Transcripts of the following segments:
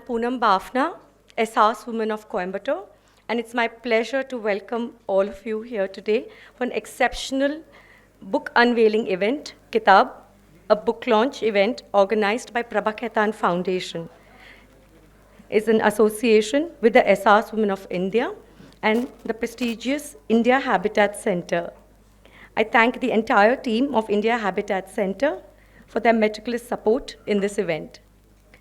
Poonam Bafna, SAS woman of Coimbatore, and it's my pleasure to welcome all of you here today for an exceptional book unveiling event, Kitab, a book launch event organized by Prabha Khaitan Foundation. It's an association with the SAS Women of India and the prestigious India Habitat Center. I thank the entire team of India Habitat Center for their meticulous support in this event.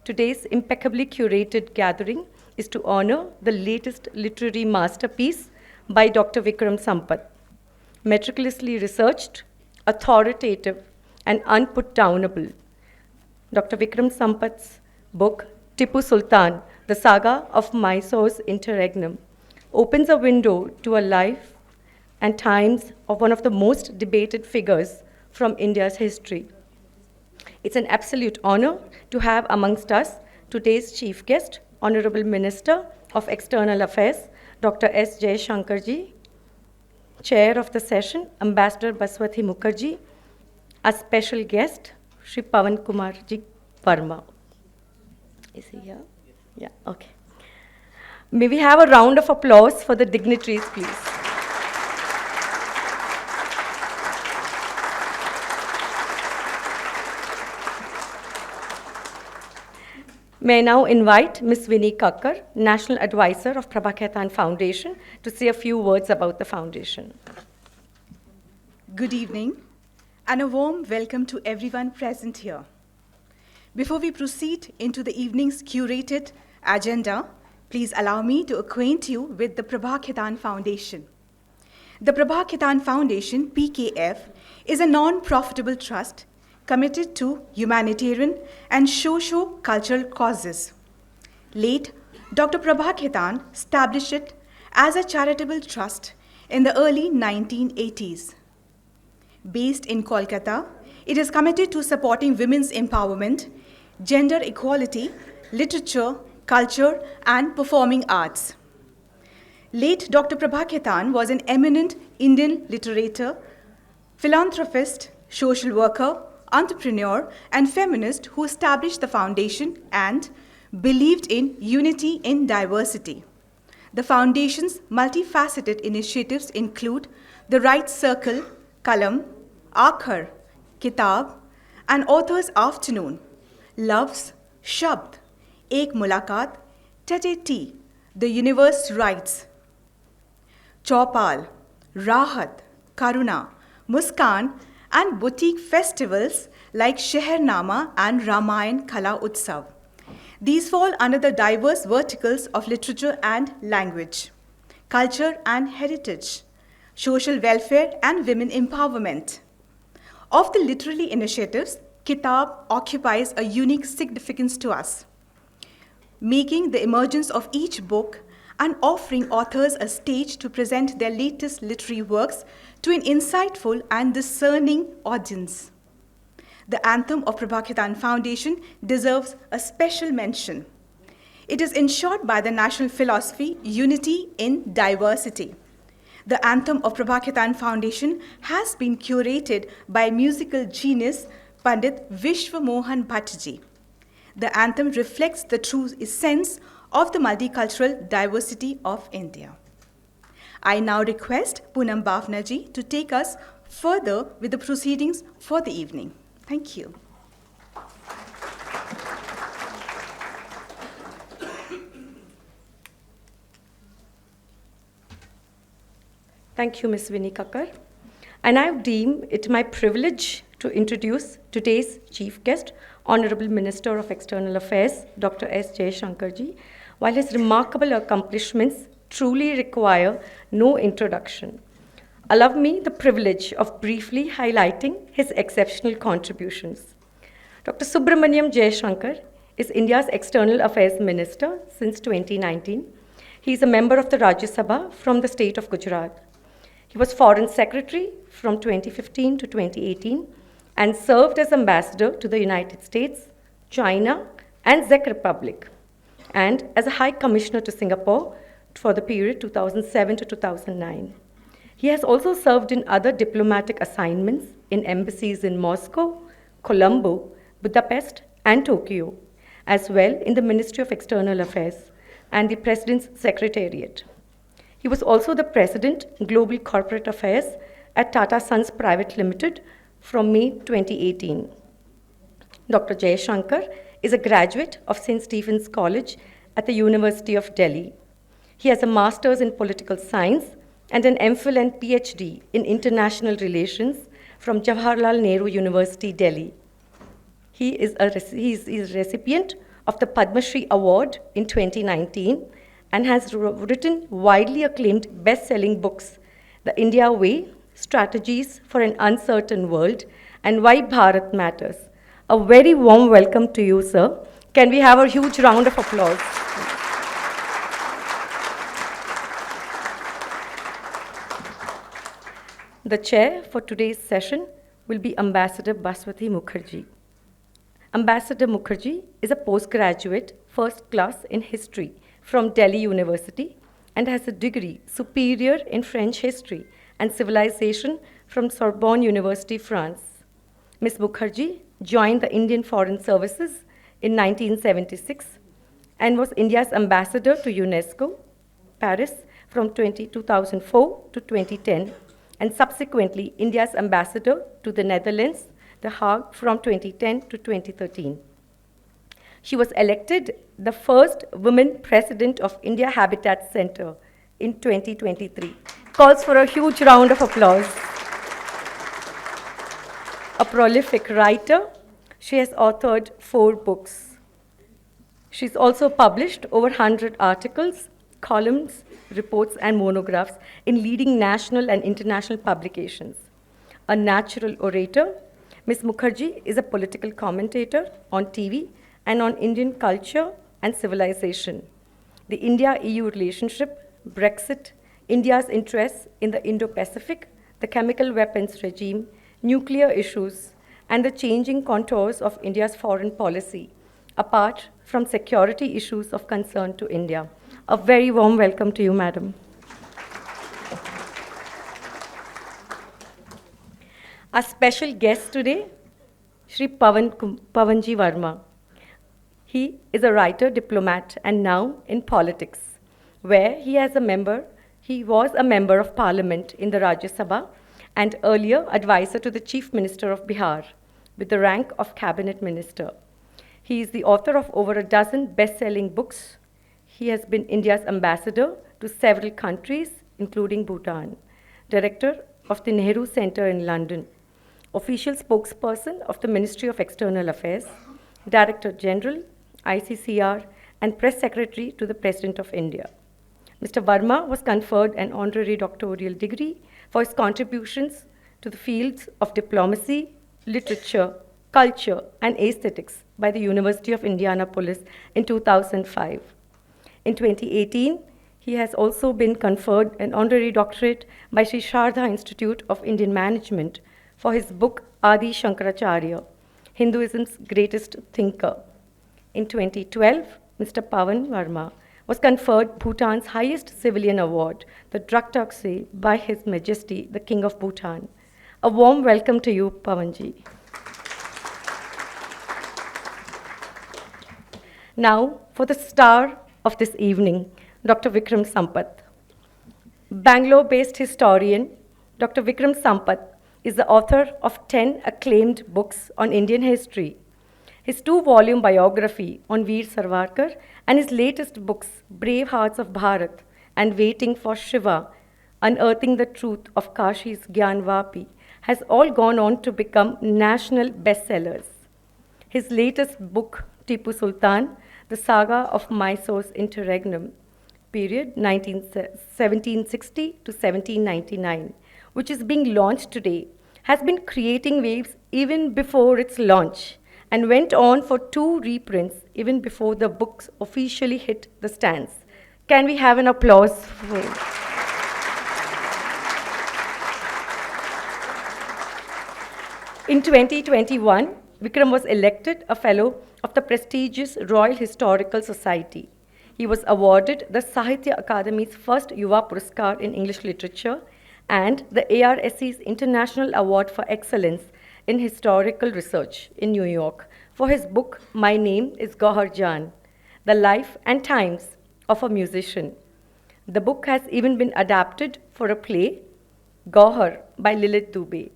Today's impeccably curated gathering is to honor the latest literary masterpiece by Dr. Vikram Sampath. Meticulously researched, authoritative, and unputdownable. Dr. Vikram Sampath's book, Tipu Sultan, the Saga of Mysore's Interregnum, opens a window to a life and times of one of the most debated figures from India's history. It's an absolute honor to have amongst us today's chief guest, Honorable Minister of External Affairs, Dr. S. Jaishankar ji, Chair of the session, Ambassador Bhaswati Mukherjee, a special guest, Shri Pavan K Varma. Is he here? Yeah, okay. May we have a round of applause for the dignitaries, please. May I now invite Ms. Vinnie Kakkar, National Advisor of Prabha Khaitan Foundation, to say a few words about the foundation. Good evening, and a warm welcome to everyone present here. Before we proceed into the evening's curated agenda, please allow me to acquaint you with the Prabha Khaitan Foundation. The Prabha Khaitan Foundation, PKF, is a non-profitable trust committed to humanitarian and socio-cultural causes. Late, Dr. Prabha Khaitan established it as a charitable trust in the early 1980s. Based in Kolkata, it is committed to supporting women's empowerment, gender equality, literature, culture, and performing arts. Late Dr. Prabha Khaitan was an eminent Indian literator, philanthropist, social worker, entrepreneur, and feminist who established the foundation and believed in unity in diversity. The foundation's multifaceted initiatives include the Right Circle, Kalam, Aakhar, Kitab, and Author's Afternoon, Loves, Shabd, Ek Mulakat, Tete, The Universe Writes, Chaupal, Rahat, Karuna, Muskan, and boutique festivals like Shehernama and Ramayan Kala Utsav. These fall under the diverse verticals of literature and language, culture and heritage, social welfare and women empowerment. Of the literary initiatives, Kitab occupies a unique significance to us, making the emergence of each book and offering authors a stage to present their latest literary works to an insightful and discerning audience. The anthem of Prabha Khaitan Foundation deserves a special mention. It is ensured by the national philosophy, unity in diversity. The anthem of Prabha Khaitan Foundation has been curated by musical genius Pandit Vishwa Mohan Bhattji. The anthem reflects the true essence of the multicultural diversity of India. I now request Poonam Bafna ji to take us further with the proceedings for the evening. Thank you. Thank you, Ms. Vinnie Kakkar. And I deem it my privilege to introduce today's chief guest, Honorable Minister of External Affairs, Dr. S. Jaishankar ji. While his remarkable accomplishments truly require no introduction, allow me the privilege of briefly highlighting his exceptional contributions. Dr. Subramaniam Jaishankar is India's External Affairs Minister since 2019. He is a member of the Rajya Sabha from the state of Gujarat. He was Foreign Secretary from 2015 to 2018 and served as Ambassador to the United States, China, and Czech Republic, and as a High Commissioner to Singapore for the period 2007 to 2009. He has also served in other diplomatic assignments in embassies in Moscow, Colombo, Budapest, and Tokyo, as well in the Ministry of External Affairs and the President's Secretariat. He was also the President, Global Corporate Affairs at Tata Sons Private Limited from May 2018. Dr. Jaishankar is a graduate of St. Stephen's College at the University of Delhi. He has a Master's in Political Science and an MPhil and PhD in International Relations from Jawaharlal Nehru University, Delhi. He is a recipient of the Padma Shri Award in 2019 and has written widely acclaimed best-selling books, The India Way, Strategies for an Uncertain World, and Why Bharat Matters. A very warm welcome to you, sir. Can we have a huge round of applause? The chair for today's session will be Ambassador Bhaswati Mukherjee. Ambassador Mukherjee is a postgraduate first class in history from Delhi University and has a degree superior in French history and civilization from Sorbonne University, France. Ms. Mukherjee joined the Indian Foreign Services in 1976 and was India's ambassador to UNESCO, Paris from 2004 to 2010, and subsequently India's ambassador to the Netherlands, The Hague from 2010 to 2013. She was elected the first woman president of India Habitat Center in 2023. Calls for a huge round of applause. A prolific writer, she has authored 4 books. She's also published over 100 articles, columns, reports, and monographs in leading national and international publications. A natural orator, Ms. Mukherjee is a political commentator on TV and on Indian culture and civilization, the India-EU relationship, Brexit, India's interests in the Indo-Pacific, the chemical weapons regime, nuclear issues, and the changing contours of India's foreign policy, apart from security issues of concern to India. A very warm welcome to you, madam. Our special guest today, Shri Pavan K Varma. He is a writer, diplomat, and now in politics, where he was a member of parliament in the Rajya Sabha and earlier advisor to the Chief Minister of Bihar with the rank of cabinet minister. He is the author of over a dozen best-selling books. He has been India's ambassador to several countries, including Bhutan, director of the Nehru Center in London, official spokesperson of the Ministry of External Affairs, Director General, ICCR, and Press Secretary to the President of India. Mr. Varma was conferred an honorary doctoral degree for his contributions to the fields of diplomacy, literature, culture, and aesthetics by the University of Indianapolis in 2005. In 2018, he has also been conferred an honorary doctorate by Sri Sharda Institute of Indian Management for his book Adi Shankaracharya, Hinduism's Greatest Thinker. In 2012, Mr. Pavan Varma was conferred Bhutan's highest civilian award, the Druk Taksay, by His Majesty, the King of Bhutan. A warm welcome to you, Pavanji. Now, for the star of this evening, Dr. Vikram Sampath. Bangalore-based historian, Dr. Vikram Sampath is the author of 10 acclaimed books on Indian history. His 2-volume biography on Veer Savarkar and his latest books, Brave Hearts of Bharat and Waiting for Shiva, Unearthing the Truth of Kashi's Gyanvapi, has all gone on to become national bestsellers. His latest book, Tipu Sultan, the saga of Mysore's Interregnum, period 1760 to 1799, which is being launched today, has been creating waves even before its launch and went on for 2 reprints even before the books officially hit the stands. Can we have an applause for him? In 2021, Vikram was elected a fellow of the prestigious Royal Historical Society. He was awarded the Sahitya Akademi's first Yuva Puraskar in English Literature and the ARSC's International Award for Excellence in Historical Research in New York for his book, My Name is Gauhar Jan, The Life and Times of a Musician. The book has even been adapted for a play, Gauhar, by Lilith Dubey.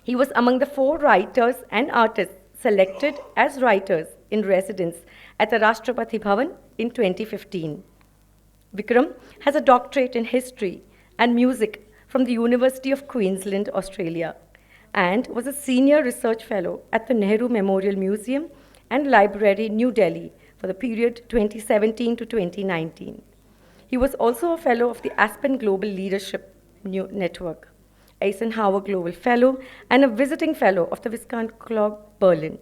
He was among the 4 writers and artists selected as writers in residence at the Rashtrapati Bhavan in 2015. Vikram has a doctorate in history and music from the University of Queensland, Australia, and was a senior research fellow at the Nehru Memorial Museum and Library, New Delhi, for the period 2017 to 2019. He was also a fellow of the Aspen Global Leadership Network, Eisenhower Global Fellow, and a visiting fellow of the Viscount Club, Berlin.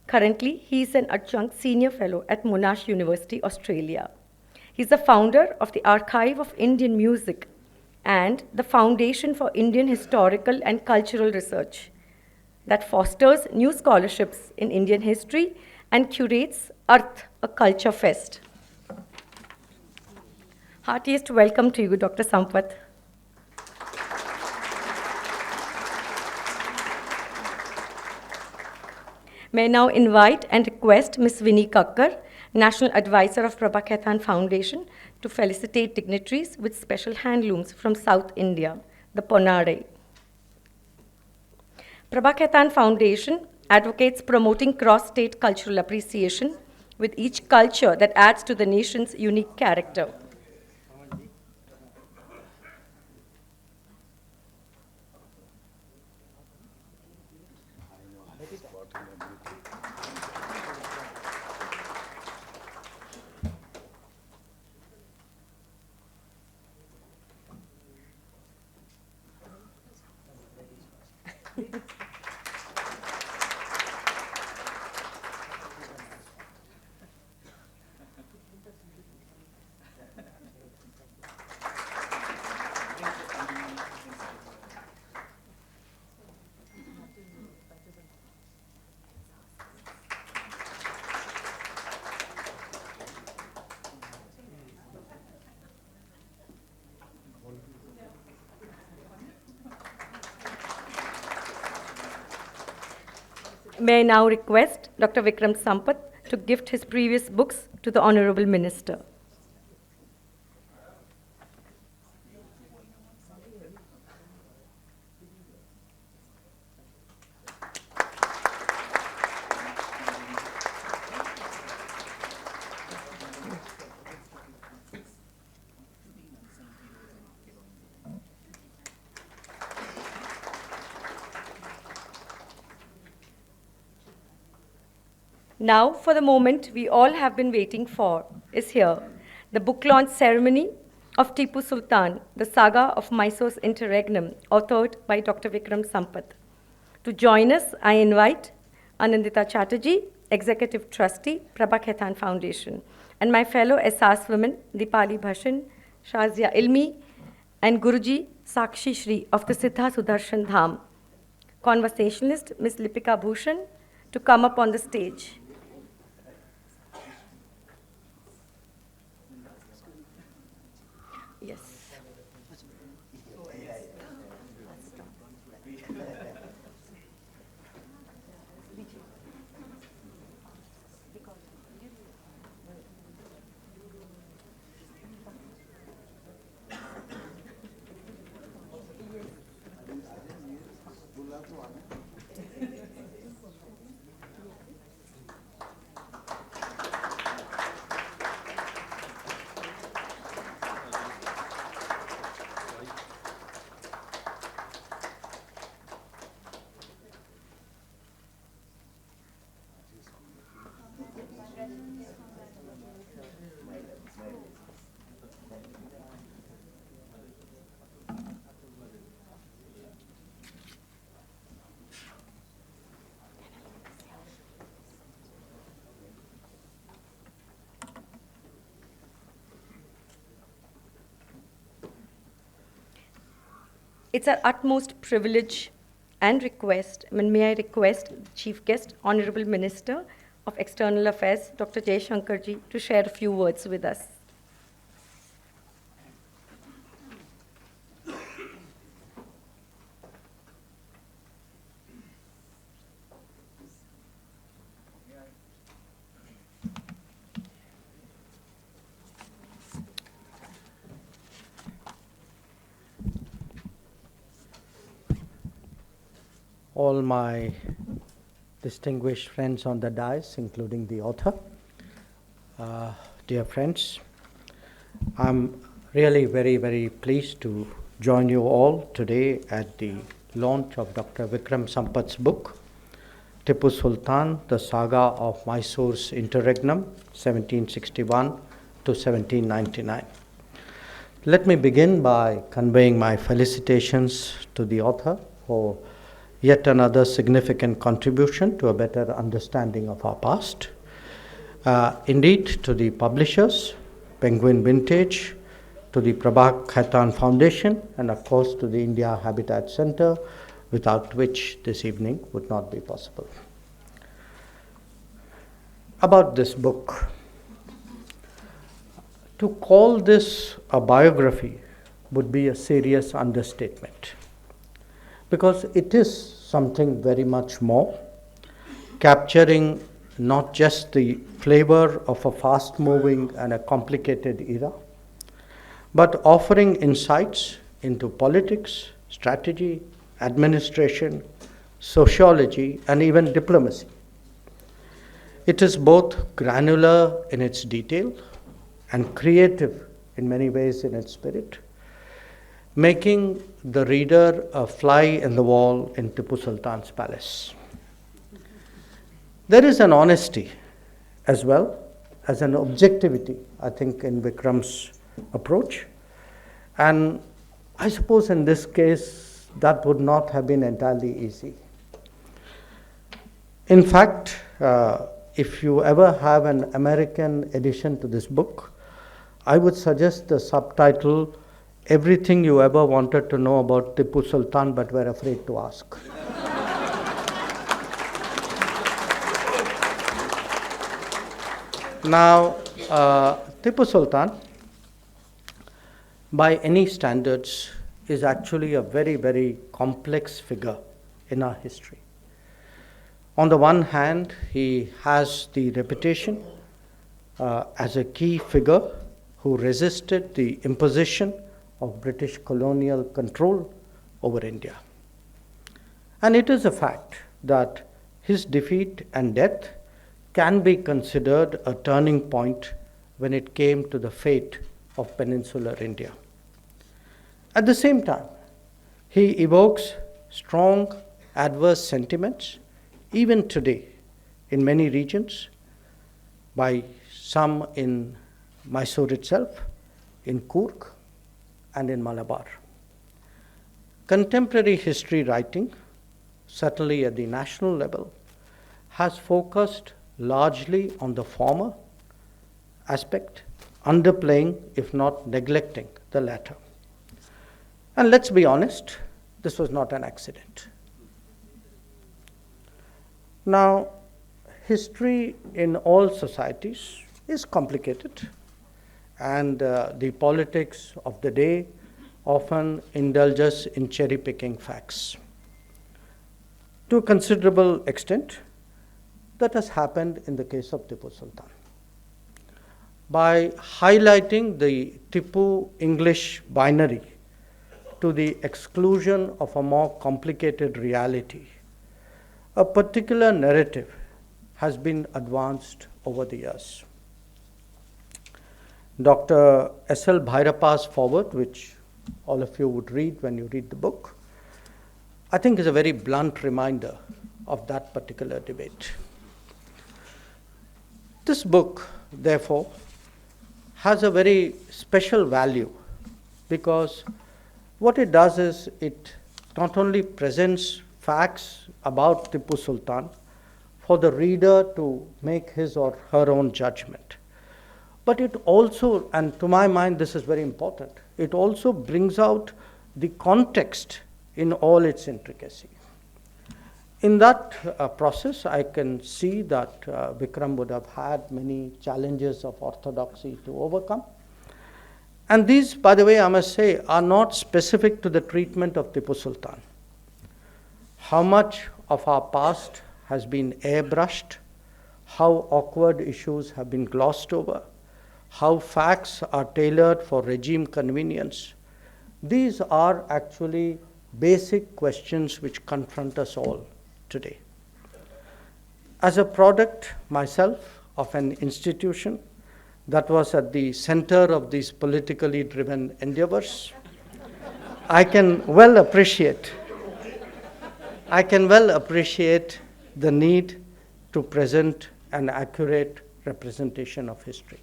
Currently, he is an adjunct senior fellow at Monash University, Australia. He is the founder of the Archive of Indian Music and the Foundation for Indian Historical and Cultural Research that fosters new scholarships in Indian history and curates Earth, a Culture Fest. Heartiest welcome to you, Dr. Sampath. May I now invite and request Ms. Vinnie Kakkar, National Advisor of Prabha Khaitan Foundation, to felicitate dignitaries with special handlooms from South India, the Ponare. Prabha Khaitan Foundation advocates promoting cross-state cultural appreciation with each culture that adds to the nation's unique character. May I now request Dr. Vikram Sampath to gift his previous books to the Honorable Minister. Now, for the moment we all have been waiting for, is here, the book launch ceremony of Tipu Sultan, the saga of Mysore's Interregnum, authored by Dr. Vikram Sampath. To join us, I invite Anandita Chatterjee, Executive Trustee, Prabha Khaitan Foundation, and my fellow SAS women, Dipali Bhashan, Shazia Ilmi, and Guruji Sakshi Shri of the Siddha Sudarshan Dham, conversationalist Ms. Lipika Bhushan, to come up on the stage. Yes. It's our utmost privilege and request, may I request the Chief Guest, Honorable Minister of External Affairs, Dr. Jaishankar ji, to share a few words with us. all my distinguished friends on the dais, including the author. Dear friends, I'm really very, very pleased to join you all today at the launch of Dr. Vikram Sampath's book, Tipu Sultan, the Saga of Mysore's Interregnum, 1761 to 1799. Let me begin by conveying my felicitations to the author for yet another significant contribution to a better understanding of our past. Indeed, to the publishers, Penguin Vintage, to the Prabha Khaitan Foundation, and of course to the India Habitat Center, without which this evening would not be possible. About this book. To call this a biography would be a serious understatement, because it is something very much more, capturing not just the flavor of a fast-moving and a complicated era, but offering insights into politics, strategy, administration, sociology, and even diplomacy. It is both granular in its detail and creative in many ways in its spirit, making the reader a fly in the wall in Tipu Sultan's palace. There is an honesty as well as an objectivity, I think, in Vikram's approach. And I suppose in this case, that would not have been entirely easy. In fact, if you ever have an American edition to this book, I would suggest the subtitle, Everything You Ever Wanted to Know About Tipu Sultan But Were Afraid to Ask. Now, Tipu Sultan, by any standards, is actually a very, very complex figure in our history. On the one hand, he has the reputation as a key figure who resisted the imposition of British colonial control over India. And it is a fact that his defeat and death can be considered a turning point when it came to the fate of peninsular India. At the same time, he evokes strong adverse sentiments, even today, in many regions, by some in Mysore itself, in Coorg, and in Malabar. Contemporary history writing, certainly at the national level, has focused largely on the former aspect, underplaying, if not neglecting, the latter. And let's be honest, this was not an accident. Now, history in all societies is complicated, and the politics of the day often indulges in cherry-picking facts. To a considerable extent, that has happened in the case of Tipu Sultan. By highlighting the Tipu English binary to the exclusion of a more complicated reality, a particular narrative has been advanced over the years. Dr. S.L. Bhairappa's foreword, which all of you would read when you read the book, I think is a very blunt reminder of that particular debate. This book, therefore, has a very special value because what it does is it not only presents facts about Tipu Sultan for the reader to make his or her own judgment, but it also, and to my mind this is very important, it also brings out the context in all its intricacy. In that process, I can see that Vikram would have had many challenges of orthodoxy to overcome. And these, by the way, I must say, are not specific to the treatment of Tipu Sultan. How much of our past has been airbrushed, how awkward issues have been glossed over, how facts are tailored for regime convenience. These are actually basic questions which confront us all today. As a product myself of an institution that was at the center of these politically driven endeavors, I can well appreciate the need to present an accurate representation of history.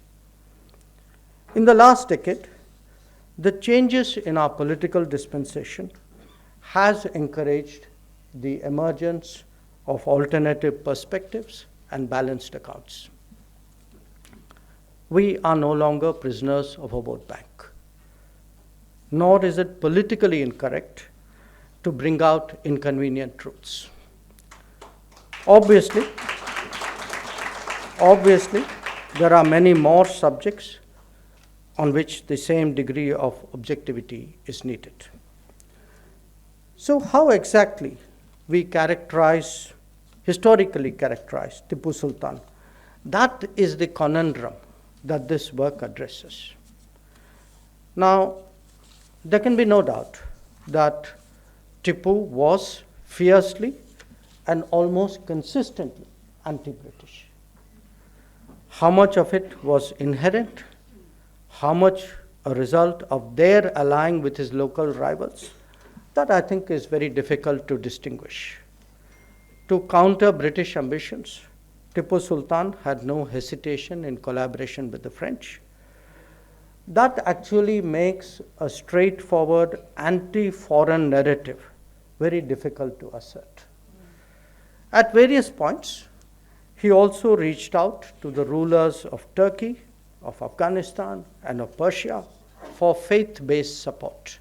In the last decade, the changes in our political dispensation has encouraged the emergence of alternative perspectives and balanced accounts. We are no longer prisoners of a vote bank, nor is it politically incorrect to bring out inconvenient truths. Obviously, there are many more subjects on which the same degree of objectivity is needed. So how exactly we historically characterize Tipu Sultan? That is the conundrum that this work addresses. Now, there can be no doubt that Tipu was fiercely and almost consistently anti-British. How much of it was inherent? How much a result of their allying with his local rivals? That I think is very difficult to distinguish. To counter British ambitions, Tipu Sultan had no hesitation in collaboration with the French. That actually makes a straightforward anti-foreign narrative very difficult to assert. At various points, he also reached out to the rulers of Turkey, of Afghanistan, and of Persia for faith-based support.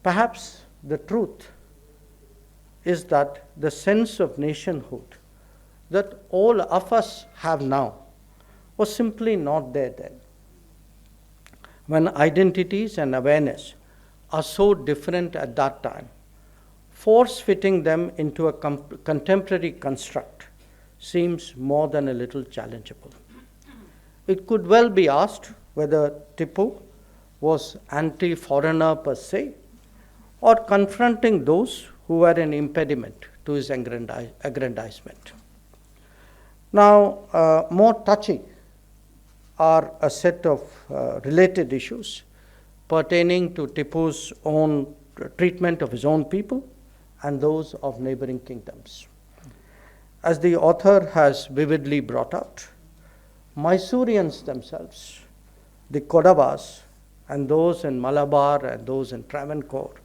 Perhaps the truth is that the sense of nationhood that all of us have now was simply not there then. When identities and awareness are so different at that time, force-fitting them into a contemporary construct seems more than a little challengeable. It could well be asked whether Tipu was anti-foreigner per se, or confronting those who were an impediment to his aggrandizement. Now, more touchy are a set of related issues pertaining to Tipu's own treatment of his own people and those of neighboring kingdoms. As the author has vividly brought out, Mysoreans themselves, the Kodavas, and those in Malabar and those in Travancore,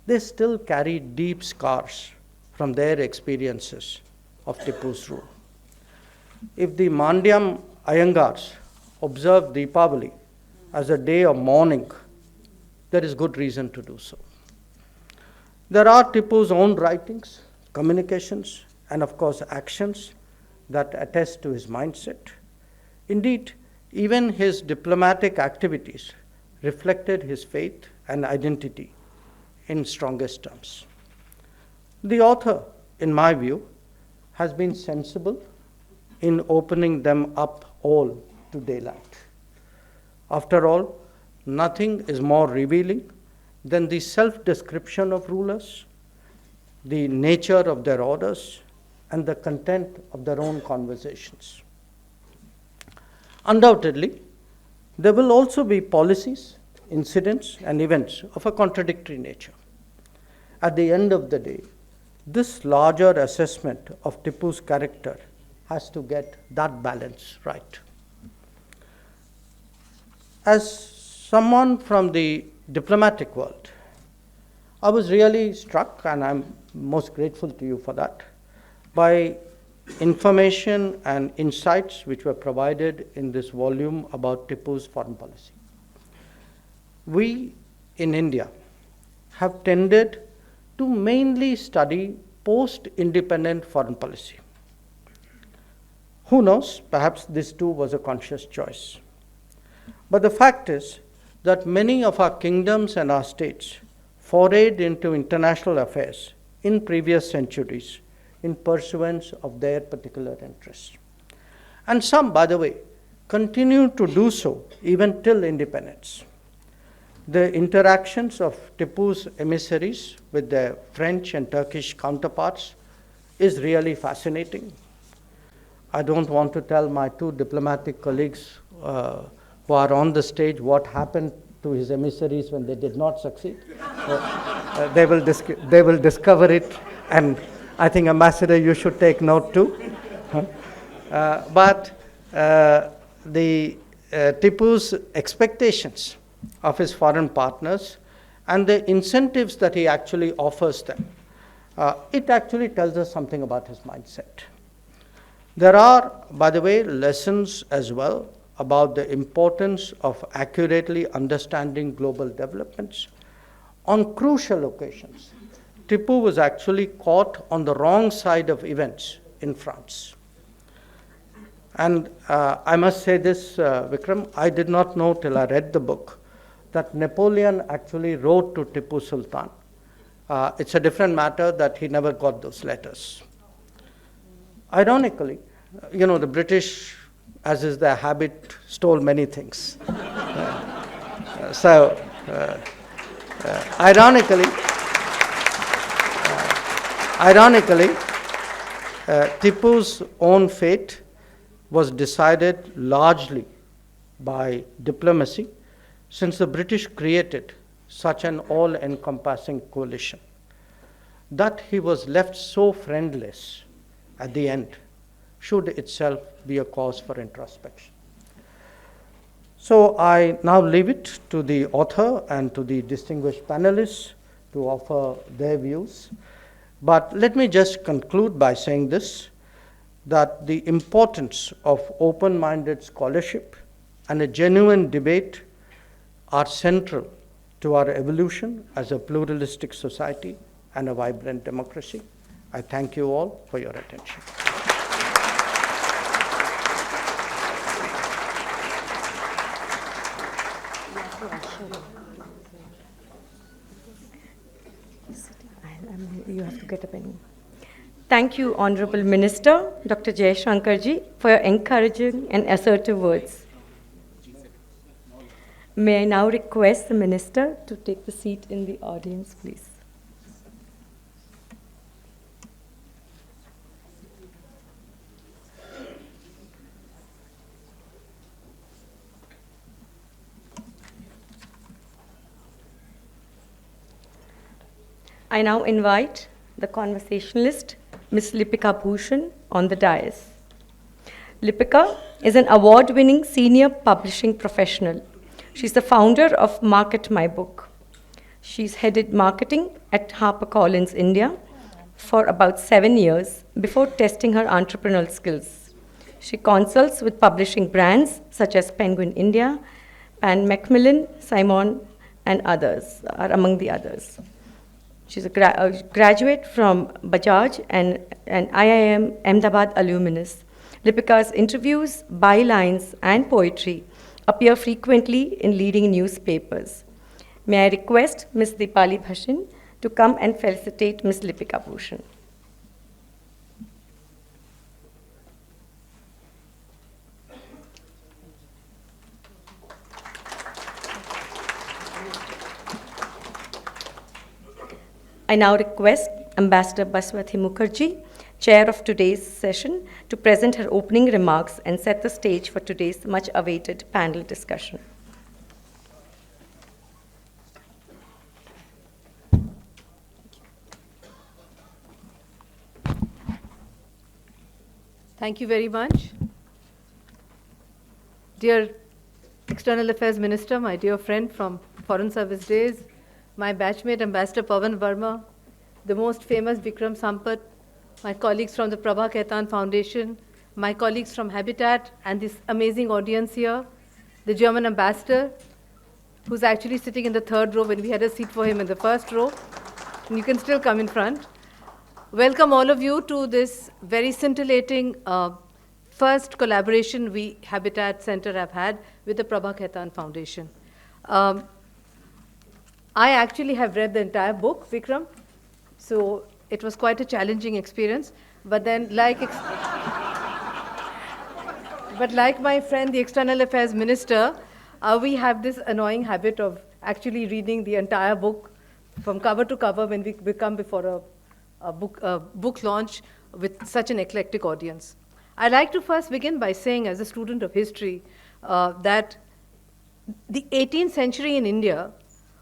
they still carry deep scars from their experiences of Tipu's rule. If the Mandyam Iyengars observe Deepavali as a day of mourning, there is good reason to do so. There are Tipu's own writings, communications, and of course actions that attest to his mindset. Indeed, even his diplomatic activities reflected his faith and identity in strongest terms. The author, in my view, has been sensible in opening them up all to daylight. After all, nothing is more revealing than the self-description of rulers, the nature of their orders, and the content of their own conversations. Undoubtedly, there will also be policies, incidents, and events of a contradictory nature. At the end of the day, this larger assessment of Tipu's character has to get that balance right. As someone from the diplomatic world, I was really struck, and I'm most grateful to you for that, by information and insights which were provided in this volume about Tipu's foreign policy. We in India have tended to mainly study post-independent foreign policy. Who knows, perhaps this too was a conscious choice. But the fact is that many of our kingdoms and our states forayed into international affairs in previous centuries in pursuance of their particular interests. And some, by the way, continue to do so even till independence. The interactions of Tipu's emissaries with their French and Turkish counterparts is really fascinating. I don't want to tell my two diplomatic colleagues who are on the stage what happened to his emissaries when they did not succeed. They will discover it, and I think, Ambassador, you should take note too. But Tipu's expectations of his foreign partners and the incentives that he actually offers them, it actually tells us something about his mindset. There are, by the way, lessons as well about the importance of accurately understanding global developments. On crucial occasions, Tipu was actually caught on the wrong side of events in France. And I must say this, Vikram, I did not know till I read the book that Napoleon actually wrote to Tipu Sultan. It's a different matter that he never got those letters. Ironically, the British, as is their habit, stole many things. Ironically, Tipu's own fate was decided largely by diplomacy, since the British created such an all-encompassing coalition. That he was left so friendless at the end should itself be a cause for introspection. So I now leave it to the author and to the distinguished panelists to offer their views. But let me just conclude by saying this, that the importance of open-minded scholarship and a genuine debate are central to our evolution as a pluralistic society and a vibrant democracy. I thank you all for your attention. You have to get up anyway. Thank you, Honorable Minister, Dr. Jaishankar ji, for your encouraging and assertive words. May I now request the Minister to take the seat in the audience, please. I now invite the conversationalist, Ms. Lipika Bhushan, on the dais. Lipika is an award-winning senior publishing professional. She's the founder of Market My Book. She's headed marketing at HarperCollins India for about 7 years before testing her entrepreneurial skills. She consults with publishing brands such as Penguin India, Pan Macmillan, Simon, and others, are among the others. She's a graduate from Bajaj and an IIM Ahmedabad alumnus. Lipika's interviews, bylines, and poetry appear frequently in leading newspapers. May I request Ms. Dipali Bhashin to come and felicitate Ms. Lipika Bhushan. I now request Ambassador Bhaswati Mukherjee, chair of today's session, to present her opening remarks and set the stage for today's much-awaited panel discussion. Thank you very much. Dear External Affairs Minister, my dear friend from Foreign Service days, my batchmate Ambassador Pavan Varma, the most famous Vikram Sampath, my colleagues from the Prabha Khaitan Foundation, my colleagues from Habitat, and this amazing audience here, the German ambassador, who's actually sitting in the third row when we had a seat for him in the first row, and you can still come in front. Welcome all of you to this very scintillating first collaboration we, Habitat Center, have had with the Prabha Khaitan Foundation. I actually have read the entire book, Vikram, so it was quite a challenging experience. But then, like my friend, the External Affairs Minister, we have this annoying habit of actually reading the entire book from cover to cover when we come before a book launch with such an eclectic audience. I'd like to first begin by saying, as a student of history, that the 18th century in India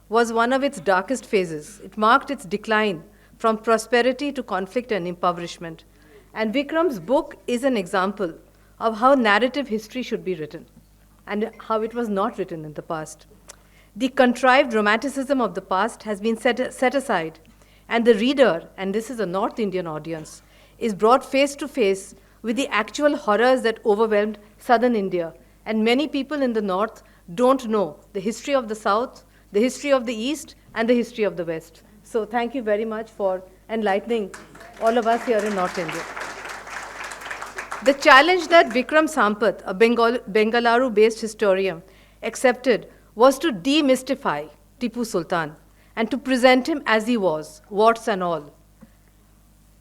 was one of its darkest phases. It marked its decline from prosperity to conflict and impoverishment. And Vikram's book is an example of how narrative history should be written and how it was not written in the past. The contrived romanticism of the past has been set aside, and the reader, and this is a North Indian audience, is brought face to face with the actual horrors that overwhelmed southern India. And many people in the north don't know the history of the south, the history of the east, and the history of the west. So thank you very much for enlightening all of us here in North India. The challenge that Vikram Sampath, a Bengaluru-based historian, accepted was to demystify Tipu Sultan and to present him as he was, warts and all.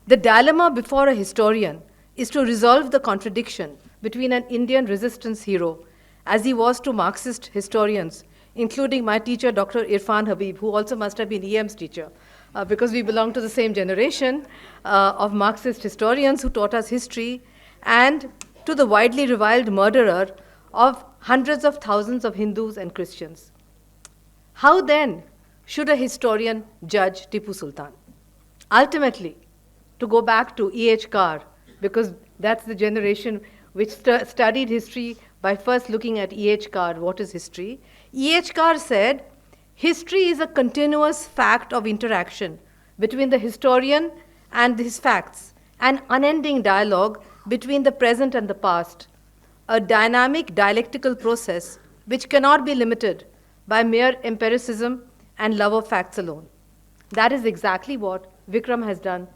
The dilemma before a historian is to resolve the contradiction between an Indian resistance hero, as he was to Marxist historians, including my teacher, Dr. Irfan Habib, who also must have been EM's teacher, because we belong to the same generation of Marxist historians who taught us history, and to the widely reviled murderer of hundreds of thousands of Hindus and Christians. How then should a historian judge Tipu Sultan? Ultimately, to go back to E.H. Carr, because that's the generation which studied history by first looking at E.H. Carr, what is history? E.H. Carr said, history is a continuous fact of interaction between the historian and his facts, an unending dialogue between the present and the past, a dynamic dialectical process which cannot be limited by mere empiricism and love of facts alone. That is exactly what Vikram has done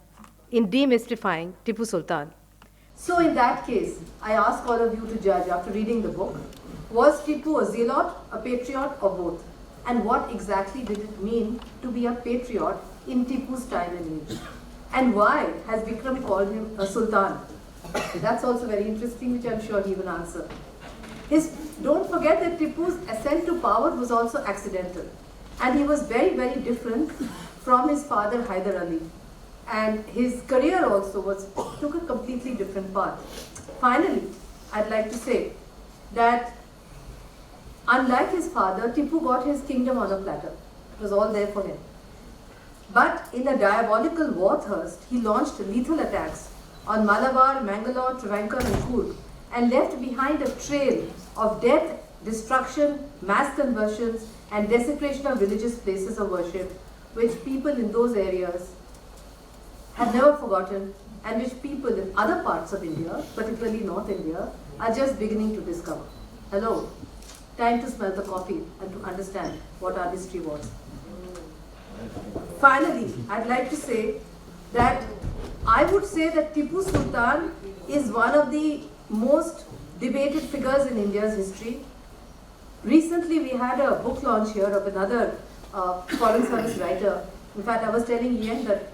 in demystifying Tipu Sultan. So in that case, I ask all of you to judge after reading the book, was Tipu a zealot, a patriot, or both? And what exactly did it mean to be a patriot in Tipu's time and age? And why has Vikram called him a sultan? That's also very interesting, which I'm sure he will answer. Don't forget that Tipu's ascent to power was also accidental. And he was very, very different from his father Hyder Ali. And his career also took a completely different path. Finally, I'd like to say that unlike his father, Tipu got his kingdom on a platter. It was all there for him. But in a diabolical war thirst, he launched lethal attacks on Malabar, Mangalore, Travancore and Coorg, and left behind a trail of death, destruction, mass conversions, and desecration of religious places of worship, which people in those areas have never forgotten, and which people in other parts of India, particularly North India, are just beginning to discover. Hello, time to smell the coffee and to understand what our history was. Finally, I'd like to say that I would say that Tipu Sultan is one of the most debated figures in India's history. Recently, we had a book launch here of another Foreign Service writer. In fact, I was telling Ian that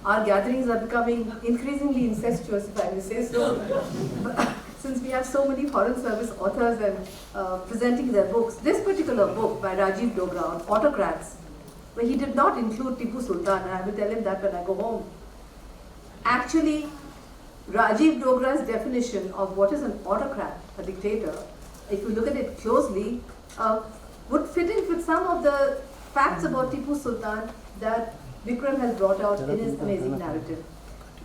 our gatherings are becoming increasingly incestuous, if I may say so. Since we have so many Foreign Service authors and presenting their books. This particular book by Rajiv Dogra on autocrats, where he did not include Tipu Sultan, and I will tell him that when I go home. Actually, Rajiv Dogra's definition of what is an autocrat, a dictator, if you look at it closely, would fit in with some of the facts about Tipu Sultan that Vikram has brought out in his amazing narrative.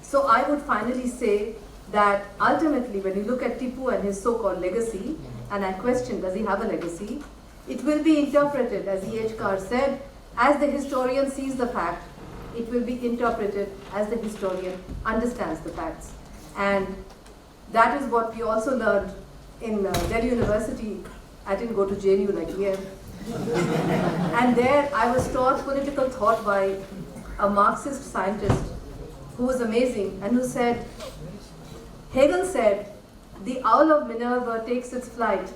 So I would finally say that ultimately when you look at Tipu and his so-called legacy, and I question, does he have a legacy? It will be interpreted, as E.H. Carr said, as the historian sees the fact. It will be interpreted as the historian understands the facts. And that is what we also learned in Delhi University. I didn't go to JNU like here. And there I was taught political thought by a Marxist scientist who was amazing and who said, Hegel said, the owl of Minerva takes its flight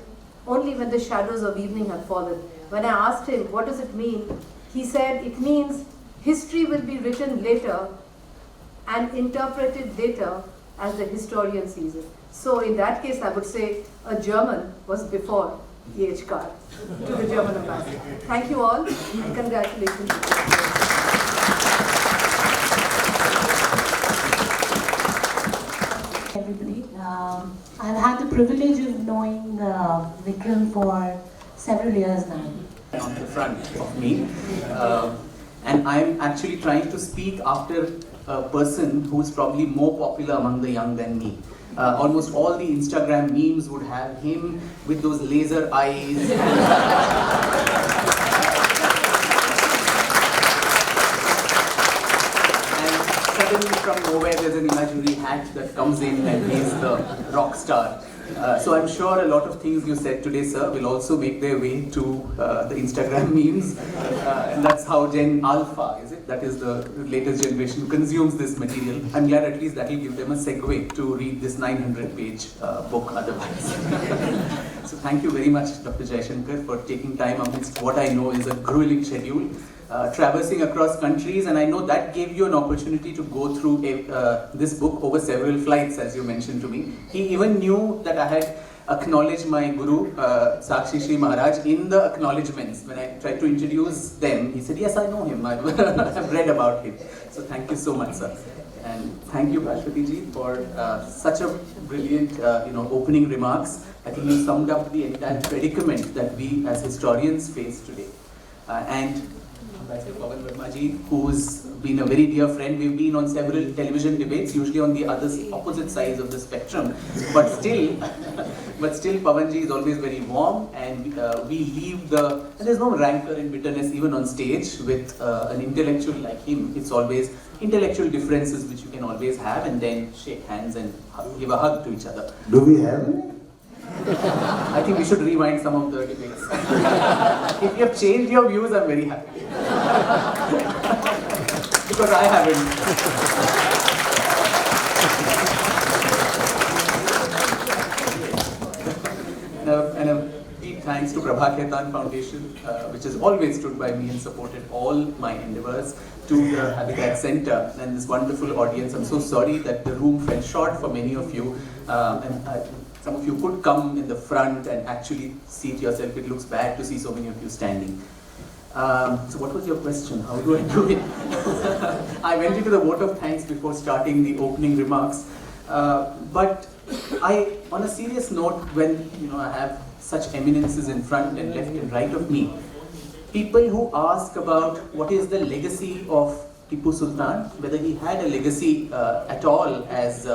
only when the shadows of evening have fallen. When I asked him, what does it mean? He said, it means history will be written later and interpreted later as the historian sees it. So in that case, I would say a German was before EH card to the German ambassador. Thank you all and congratulations. Everybody. I've had the privilege of knowing Vikram for several years now. On the front of me, and I'm actually trying to speak after a person who's probably more popular among the young than me. Almost all the Instagram memes would have him with those laser eyes. And suddenly from nowhere there's an imaginary hat that comes in and he's the rock star. So I'm sure a lot of things you said today, sir, will also make their way to the Instagram memes. And that's how Gen Alpha, is it? That is the latest generation who consumes this material. I'm glad at least that will give them a segue to read this 900-page book otherwise. So thank you very much, Dr. Jaishankar, for taking time amidst what I know is a grueling schedule. Traversing across countries, and I know that gave you an opportunity to go through this book over several flights, as you mentioned to me. He even knew that I had acknowledged my Guru, Sakshi Shri Maharaj, in the acknowledgements. When I tried to introduce them, he said, yes, I know him, I've read about him. So thank you so much, sir. And thank you, Bhaswati ji, for such a brilliant opening remarks. I think you summed up the entire predicament that we as historians face today. And Ambassador Pavan Varma ji, who's been a very dear friend. We've been on several television debates, usually on the opposite sides of the spectrum. But still, Pavan ji is always very warm, and we leave and there's no rancor and bitterness even on stage with an intellectual like him. It's always intellectual differences which you can always have, and then shake hands and give a hug to each other. Do we have any? I think we should rewind some of the debates. If you have changed your views, I'm very happy. Because I haven't. And a deep thanks to Prabha Khaitan Foundation, which has always stood by me and supported all my endeavors, to the Habitat Center and this wonderful audience. I'm so sorry that the room fell short for many of you. Some of you could come in the front and actually see it yourself. It looks bad to see so many of you standing. So what was your question? How do I do it? I went into the vote of thanks before starting the opening remarks. But on a serious note, when I have such eminences in front and left and right of me, people who ask about what is the legacy of Tipu Sultan, whether he had a legacy at all, as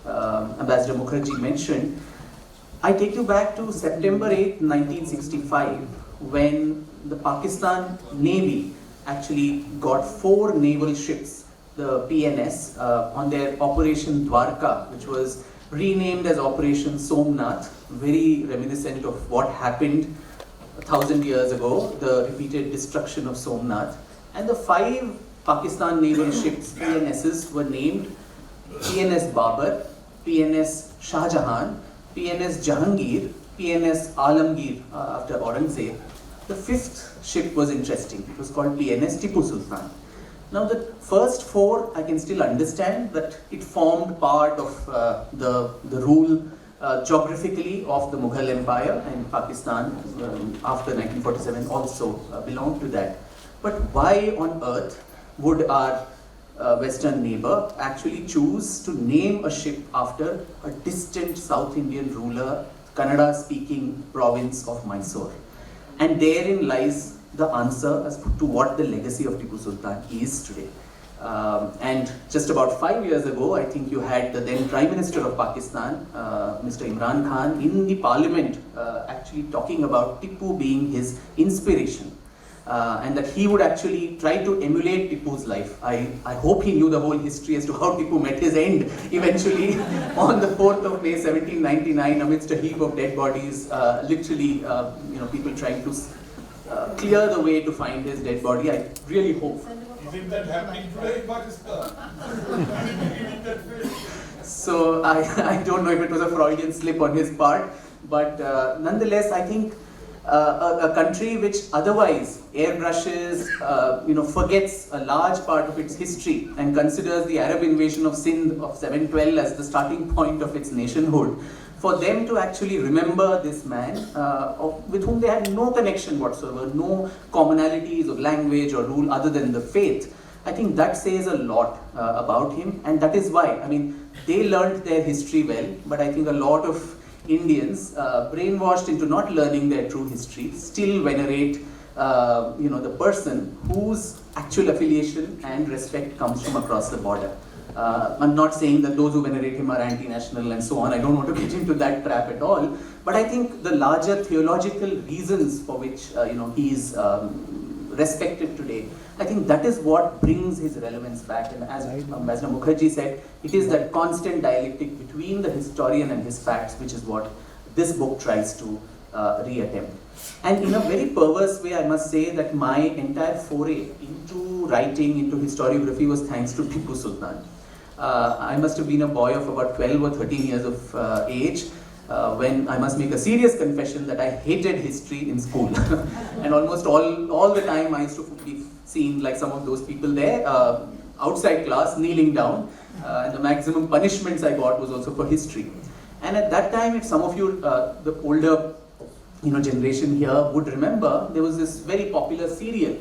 Ambassador Mukherjee mentioned, I take you back to September 8, 1965, when the Pakistan Navy actually got 4 naval ships, the PNS, on their Operation Dwarka, which was renamed as Operation Somnath, very reminiscent of what happened 1,000 years ago, the repeated destruction of Somnath. And the 5 Pakistan naval ships, PNSs, were named PNS Babar, PNS Shah Jahan, PNS Jahangir, PNS Alamgir after Aurangzeb. The 5th ship was interesting. It was called PNS Tipu Sultan. Now the first 4 I can still understand that it formed part of the rule geographically of the Mughal Empire, and Pakistan after 1947 also belonged to that. But why on earth would our Western neighbor actually choose to name a ship after a distant South Indian ruler, Kannada-speaking province of Mysore? And therein lies the answer as to what the legacy of Tipu Sultan is today. And just about 5 years ago, I think you had the then Prime Minister of Pakistan, Mr. Imran Khan, in the parliament actually talking about Tipu being his inspiration. And that he would actually try to emulate Tipu's life. I hope he knew the whole history as to how Tipu met his end eventually on the 4th of May 1799 amidst a heap of dead bodies, literally people trying to clear the way to find his dead body. I really hope. Isn't that happening today in Pakistan? So I don't know if it was a Freudian slip on his part, but nonetheless I think a country which otherwise airbrushes, forgets a large part of its history and considers the Arab invasion of Sindh of 712 as the starting point of its nationhood, for them to actually remember this man with whom they had no connection whatsoever, no commonalities of language or rule other than the faith, I think that says a lot about him, and that is why, they learned their history well, but I think a lot of Indians, brainwashed into not learning their true history, still venerate the person whose actual affiliation and respect comes from across the border. I'm not saying that those who venerate him are anti-national and so on. I don't want to get into that trap at all. But I think the larger theological reasons for which he is respected today, I think that is what brings his relevance back. And as Ambassador Mukherjee said, it is that constant dialectic between the historian and his facts, which is what this book tries to reattempt. And in a very perverse way, I must say that my entire foray into writing, into historiography was thanks to Tipu Sultan. I must have been a boy of about 12 or 13 years of age when I must make a serious confession that I hated history in school. And almost all the time I used to be seen like some of those people there outside class kneeling down, and the maximum punishments I got was also for history. And at that time, if some of you, the older generation here would remember, there was this very popular serial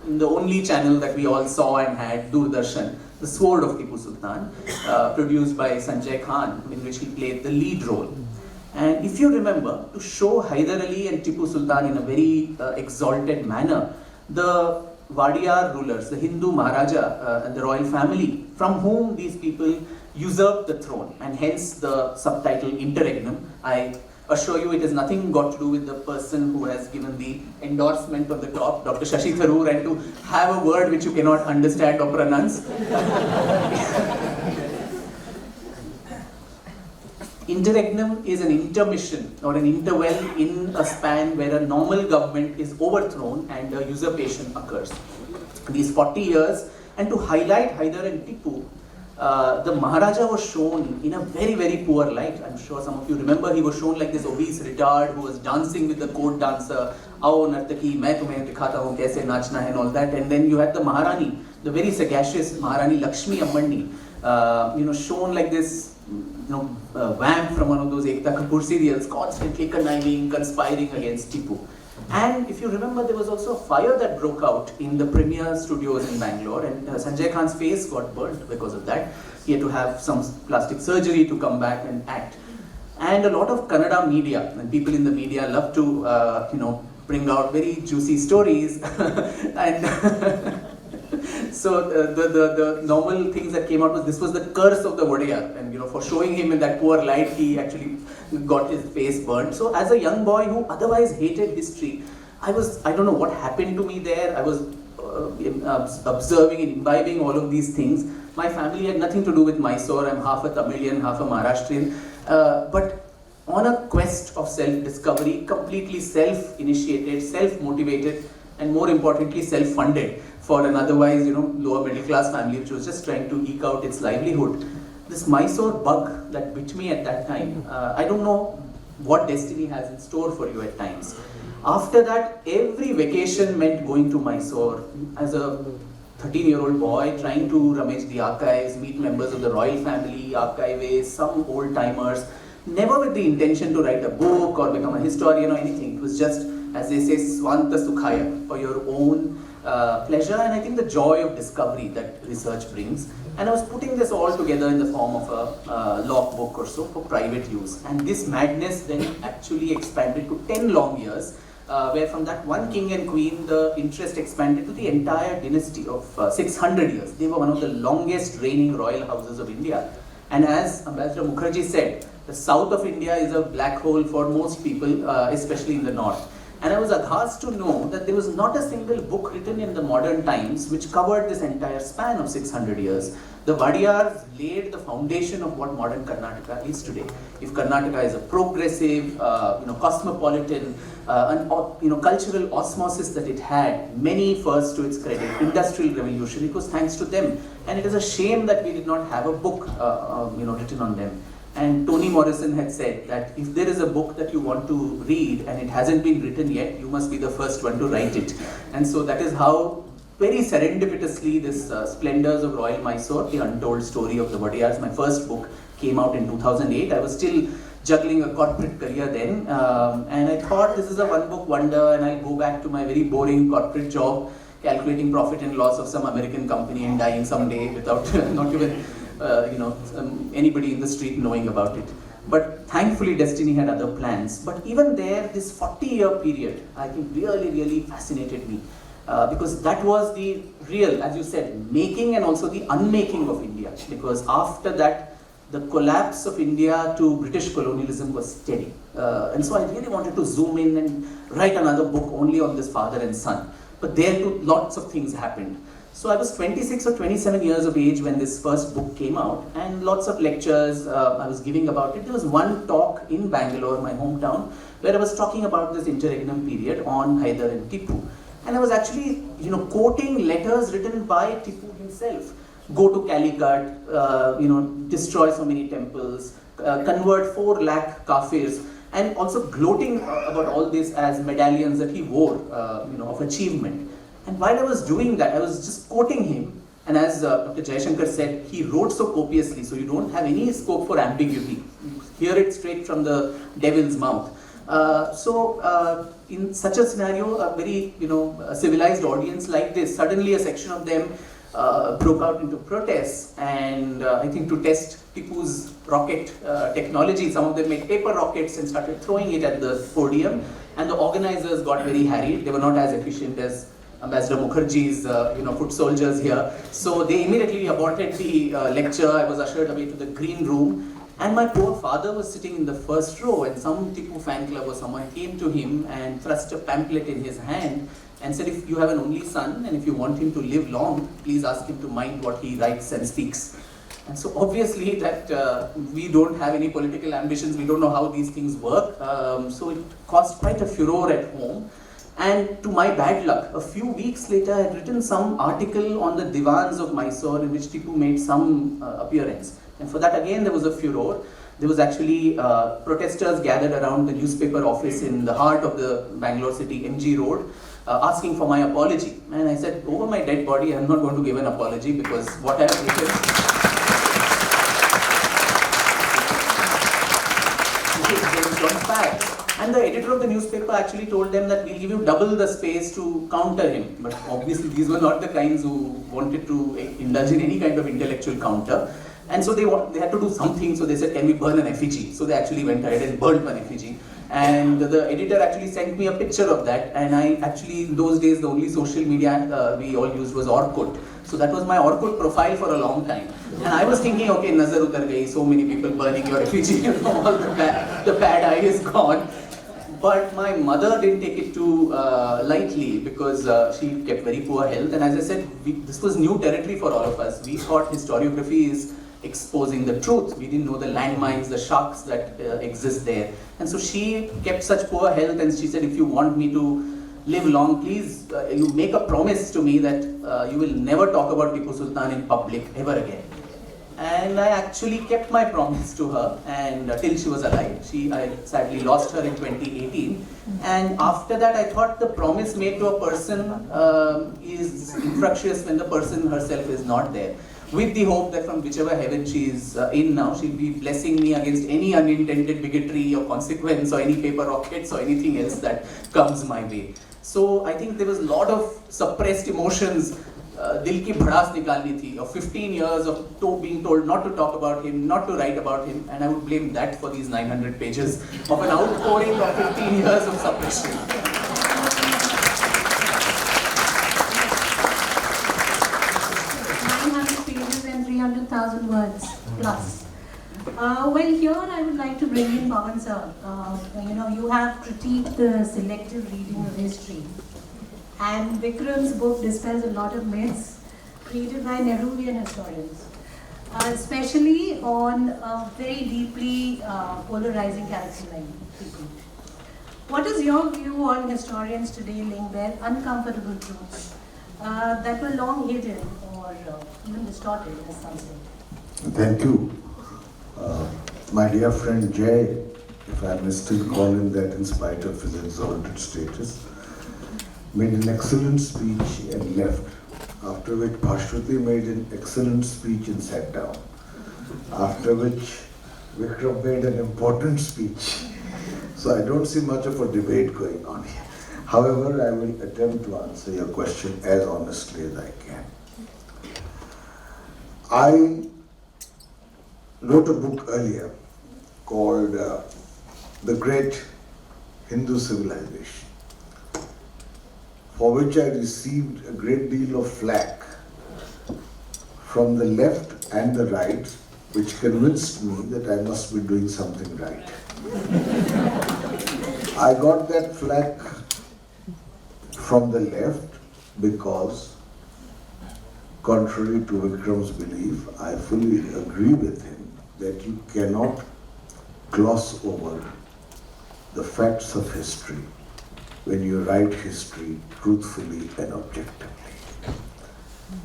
in the only channel that we all saw and had, Doordarshan, The Sword of Tipu Sultan, produced by Sanjay Khan, in which he played the lead role. And if you remember, to show Hyder Ali and Tipu Sultan in a very exalted manner, the Wadiyar rulers, the Hindu Maharaja and the royal family, from whom these people usurped the throne, and hence the subtitle Interregnum. I assure you it has nothing got to do with the person who has given the endorsement on the top, Dr. Shashi Tharoor, and to have a word which you cannot understand or pronounce. Interregnum is an intermission or an interval in a span where a normal government is overthrown and a usurpation occurs. These 40 years, and to highlight Hyder and Tipu, the Maharaja was shown in a very, very poor light. I'm sure some of you remember he was shown like this obese retard who was dancing with the court dancer, Aao Nartaki, main tumhe dikhata hu kaise nachna hai, and all that. And then you had the Maharani, the very sagacious Maharani Lakshmi Ammani, shown like this vamp from one of those Ekta Kapoor serials, constantly conniving, conspiring against Tipu. And if you remember, there was also a fire that broke out in the premier studios in Bangalore, and Sanjay Khan's face got burnt because of that. He had to have some plastic surgery to come back and act. And a lot of Kannada media, and people in the media love to, bring out very juicy stories. And so the normal things that came out was this was the curse of the Wadiyar, and for showing him in that poor light, he actually got his face burnt. So as a young boy who otherwise hated history, I don't know what happened to me there. I was observing and imbibing all of these things. My family had nothing to do with Mysore. I'm half a Tamilian, half a Maharashtrian. But on a quest of self-discovery, completely self-initiated, self-motivated, and more importantly, self-funded for an otherwise, lower middle class family which was just trying to eke out its livelihood. This Mysore bug that bit me at that time, I don't know what destiny has in store for you at times. After that, every vacation meant going to Mysore as a 13-year-old boy, trying to rummage the archives, meet members of the royal family, archivists, some old-timers, never with the intention to write a book or become a historian or anything. It was just, as they say, swanta sukhaya, for your own pleasure, and I think the joy of discovery that research brings. And I was putting this all together in the form of a logbook or so for private use. And this madness then actually expanded to 10 long years, where from that one king and queen, the interest expanded to the entire dynasty of 600 years. They were one of the longest reigning royal houses of India. And as Ambassador Mukherjee said, the south of India is a black hole for most people, especially in the north. And I was aghast to know that there was not a single book written in the modern times which covered this entire span of 600 years. The Wadiyars laid the foundation of what modern Karnataka is today. If Karnataka is a progressive, cosmopolitan, and cultural osmosis that it had, many first to its credit, industrial revolution, it was thanks to them. And it is a shame that we did not have a book, written on them. And Toni Morrison had said that if there is a book that you want to read and it hasn't been written yet, you must be the first one to write it. And so that is how, very serendipitously, this Splendors of Royal Mysore, the untold story of the Wadiyars, my first book, came out in 2008. I was still juggling a corporate career then, and I thought this is a one-book wonder, and I'll go back to my very boring corporate job, calculating profit and loss of some American company and dying someday without not even anybody in the street knowing about it. But thankfully destiny had other plans. But even there, this 40-year period, I think really fascinated me. Because that was the real, as you said, making and also the unmaking of India. Because after that, the collapse of India to British colonialism was steady. And so I really wanted to zoom in and write another book only on this father and son. But there too, lots of things happened. So I was 26 or 27 years of age when this first book came out, and lots of lectures I was giving about it. There was one talk in Bangalore, my hometown, where I was talking about this interregnum period on Hyder and Tipu. And I was actually, quoting letters written by Tipu himself. Go to Calicut, destroy so many temples, convert 4 lakh Kafirs, and also gloating about all this as medallions that he wore, of achievement. And while I was doing that, I was just quoting him. And as Dr. Jaishankar said, he wrote so copiously, so you don't have any scope for ambiguity. You hear it straight from the devil's mouth. In such a scenario, a very a civilized audience like this, suddenly a section of them broke out into protests, and I think to test Tipu's rocket technology, some of them made paper rockets and started throwing it at the podium, and the organizers got very harried. They were not as efficient as Ambassador Mukherjee's foot soldiers here, so they immediately aborted the lecture. I was ushered away to the green room. And my poor father was sitting in the first row, and some Tipu fan club or someone came to him and thrust a pamphlet in his hand and said, if you have an only son and if you want him to live long, please ask him to mind what he writes and speaks. And so obviously that we don't have any political ambitions, we don't know how these things work, so it caused quite a furore at home. And to my bad luck, a few weeks later I had written some article on the divans of Mysore in which Tipu made some appearance. And for that again there was a furore. There was actually protesters gathered around the newspaper office in the heart of the Bangalore city, MG Road, asking for my apology. And I said, over my dead body I am not going to give an apology, because what I have written is based on facts. And the editor of the newspaper actually told them that we'll give you double the space to counter him. But obviously these were not the kinds who wanted to indulge in any kind of intellectual counter. And so they had to do something, so they said, can we burn an effigy? So they actually went ahead and burned one effigy. And the editor actually sent me a picture of that, and I actually, in those days, the only social media we all used was Orkut. So that was my Orkut profile for a long time. And I was thinking, okay, nazar utar gayi, so many people burning your effigy, all the bad eye is gone. But my mother didn't take it too lightly, because she kept very poor health. And as I said, this was new territory for all of us. We thought historiography is exposing the truth. We didn't know the landmines, the sharks that exist there. And so she kept such poor health, and she said, if you want me to live long, please, you make a promise to me that you will never talk about Tipu Sultan in public ever again. And I actually kept my promise to her, and till she was alive. I sadly lost her in 2018. And after that, I thought the promise made to a person is infructuous when the person herself is not there. With the hope that from whichever heaven she is in now, she'll be blessing me against any unintended bigotry or consequence or any paper rockets or anything else that comes my way. So I think there was a lot of suppressed emotions. Dil ki bhadas nikalni thi, of 15 years of being told not to talk about him, not to write about him, and I would blame that for these 900 pages of an outpouring of 15 years of suppression. 900 pages and 300,000 words plus. Well, here I would like to bring in Pavan sir. You have critiqued the selective reading of history. And Vikram's book dispels a lot of myths created by Nehruvian historians, especially on a very deeply polarizing character like Tipu. What is your view on historians today laying bare uncomfortable truths that were long hidden or even distorted, as some say? Thank you. My dear friend Jay, if I may still call him that in spite of his exalted status, made an excellent speech and left, after which Bhaswati made an excellent speech and sat down, after which Vikram made an important speech. So I don't see much of a debate going on here. However, I will attempt to answer your question as honestly as I can. I wrote a book earlier called The Great Hindu Civilization, for which I received a great deal of flack from the left and the right, which convinced me that I must be doing something right. I got that flack from the left because, contrary to Vikram's belief, I fully agree with him that you cannot gloss over the facts of history when you write history truthfully and objectively.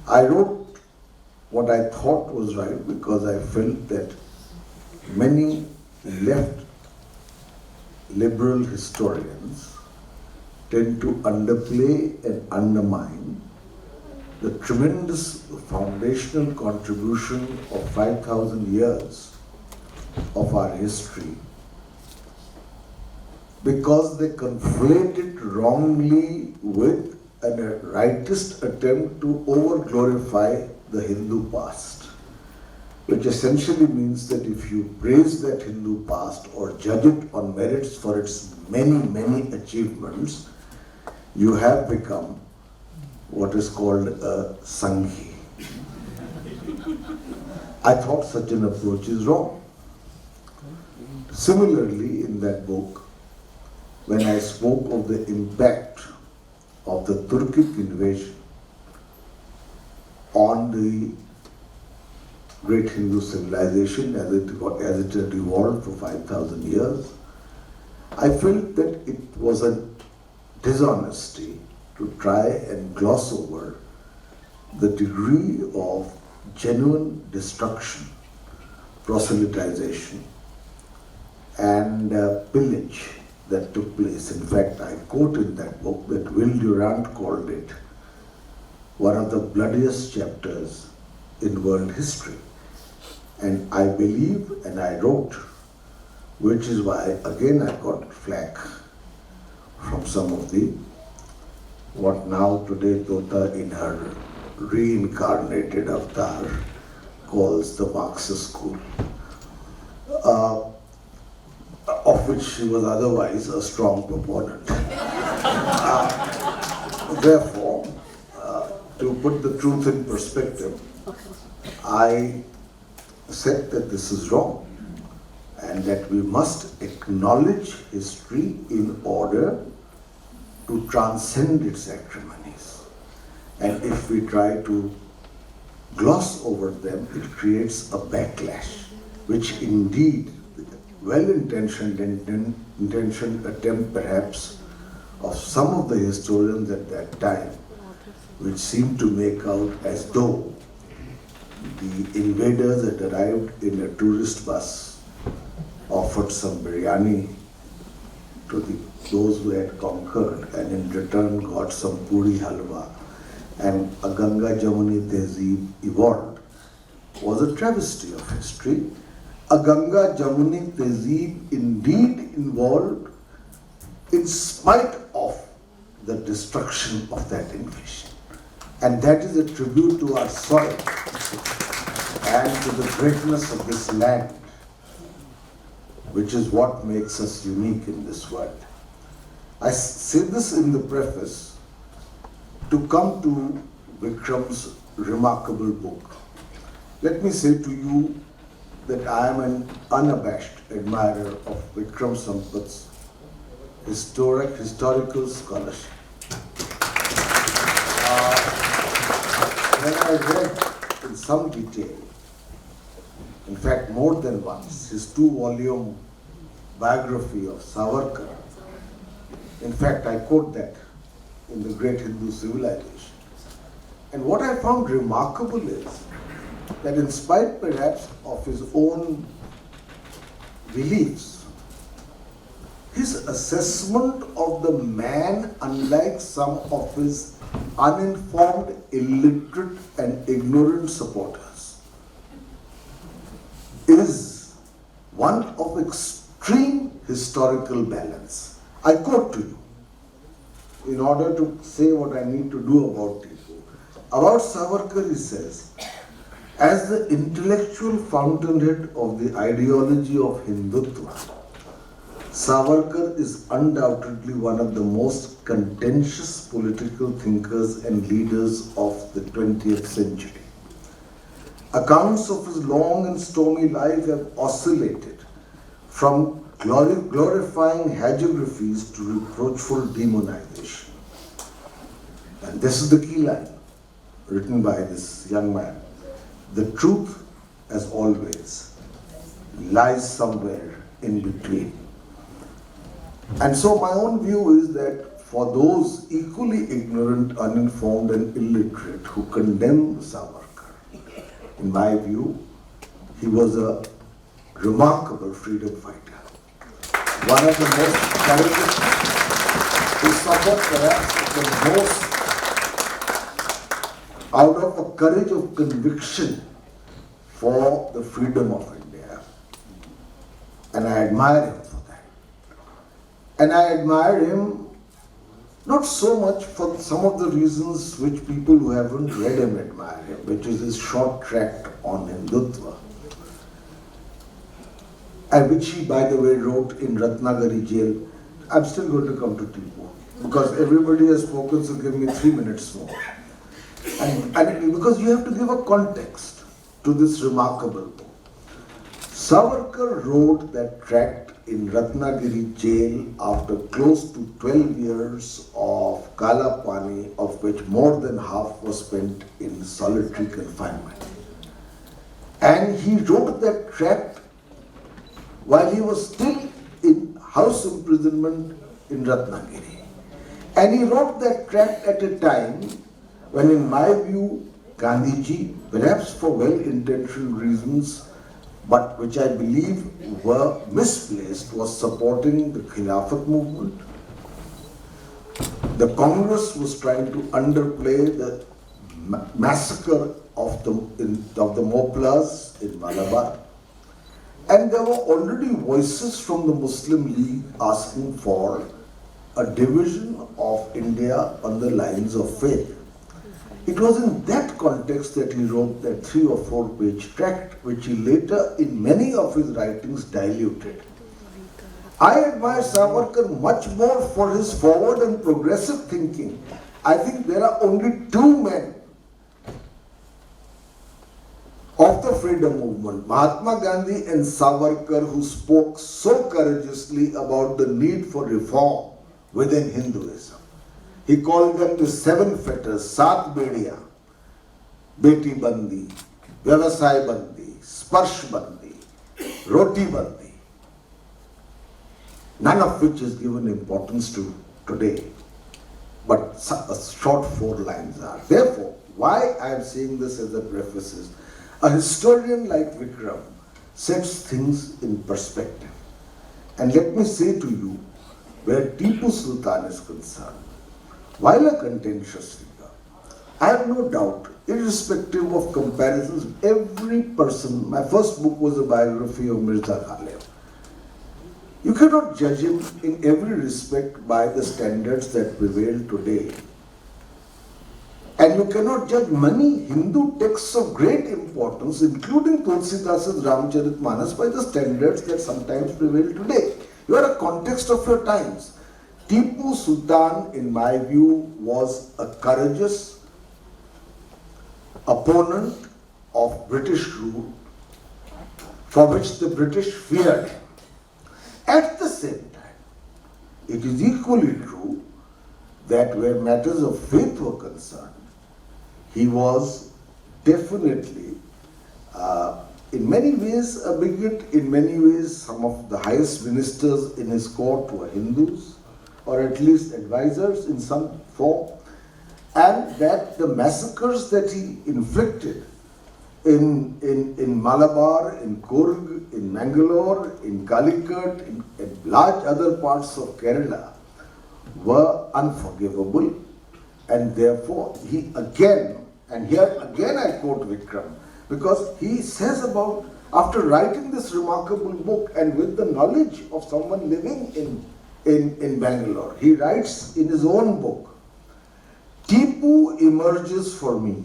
I wrote what I thought was right because I felt that many left liberal historians tend to underplay and undermine the tremendous foundational contribution of 5,000 years of our history, because they conflate it wrongly with a rightist attempt to over-glorify the Hindu past, which essentially means that if you praise that Hindu past or judge it on merits for its many, many achievements, you have become what is called a Sanghi. I thought such an approach is wrong. Similarly, in that book, when I spoke of the impact of the Turkic invasion on the great Hindu civilization as it had evolved for 5,000 years, I felt that it was a dishonesty to try and gloss over the degree of genuine destruction, proselytization, and pillage that took place. In fact, I quote in that book that Will Durant called it one of the bloodiest chapters in world history. And I believe, and I wrote, which is why again I got flack from some of the, what now today Tota in her reincarnated avatar calls the Marxist school, of which she was otherwise a strong proponent. Therefore, to put the truth in perspective, I said that this is wrong and that we must acknowledge history in order to transcend its acrimonies. And if we try to gloss over them, it creates a backlash, which indeed well-intentioned attempt perhaps of some of the historians at that time, which seemed to make out as though the invaders had arrived in a tourist bus, offered some biryani to those who had conquered, and in return got some puri halwa, and a Ganga Jamuni Tehzeeb evolved, was a travesty of history. A Ganga Jamuni Tehzeeb indeed involved in spite of the destruction of that invasion. And that is a tribute to our soil and to the greatness of this land, which is what makes us unique in this world. I say this in the preface to come to Vikram's remarkable book. Let me say to you that I am an unabashed admirer of Vikram Sampath's historical scholarship. When I read in some detail, in fact more than once, his 2-volume biography of Savarkar, in fact I quote that in The Great Hindu Civilization. And what I found remarkable is that in spite perhaps of his own beliefs, his assessment of the man, unlike some of his uninformed, illiterate and ignorant supporters, is one of extreme historical balance. I quote to you, in order to say what I need to do about Tipu. About Savarkar, he says, as the intellectual fountainhead of the ideology of Hindutva, Savarkar is undoubtedly one of the most contentious political thinkers and leaders of the 20th century. Accounts of his long and stormy life have oscillated from glorifying hagiographies to reproachful demonization. And this is the key line written by this young man. The truth, as always, lies somewhere in between. And so my own view is that for those equally ignorant, uninformed and illiterate who condemn Savarkar, in my view, he was a remarkable freedom fighter. One of the most courageous, who suffered perhaps the most out of a courage of conviction for the freedom of India. And I admire him for that. And I admire him not so much for some of the reasons which people who haven't read him admire him, which is his short tract on Hindutva, and which he, by the way, wrote in Ratnagiri jail. I'm still going to come to Tipu, because everybody has spoken, so give me 3 minutes more. And because you have to give a context to this remarkable book. Savarkar wrote that tract in Ratnagiri jail after close to 12 years of Kala Pani, of which more than half was spent in solitary confinement. And he wrote that tract while he was still in house imprisonment in Ratnagiri. And he wrote that tract at a time when, in my view, Gandhiji, perhaps for well-intentioned reasons, but which I believe were misplaced, was supporting the Khilafat movement. The Congress was trying to underplay the massacre of the Moplas in Malabar. And there were already voices from the Muslim League asking for a division of India on the lines of faith. It was in that context that he wrote that 3 or 4 page tract, which he later in many of his writings diluted. I admire Savarkar much more for his forward and progressive thinking. I think there are only 2 men of the freedom movement, Mahatma Gandhi and Savarkar, who spoke so courageously about the need for reform within Hinduism. He called them the 7 fetters, Saat Bediya, Beti Bandi, Vyavasai Bandi, Sparsh Bandi, Roti Bandi, none of which is given importance to today, but a short 4 lines are. Therefore, why I am saying this as a preface is, a historian like Vikram sets things in perspective. And let me say to you, where Tipu Sultan is concerned, while a contentious figure, I have no doubt, irrespective of comparisons, every person, my first book was a biography of Mirza Ghalib. You cannot judge him in every respect by the standards that prevail today. And you cannot judge many Hindu texts of great importance, including Tulsidasa's Ramcharitmanas, by the standards that sometimes prevail today. You are a context of your times. Tipu Sultan, in my view, was a courageous opponent of British rule, for which the British feared him. At the same time, it is equally true that where matters of faith were concerned, he was definitely, in many ways, a bigot. In many ways, some of the highest ministers in his court were Hindus, or at least advisors in some form, and that the massacres that he inflicted in Malabar, in Coorg, in Mangalore, in Calicut, in large other parts of Kerala were unforgivable, and therefore he again, and here again I quote Vikram, because he says about, after writing this remarkable book and with the knowledge of someone living in Bangalore, he writes in his own book, Tipu emerges for me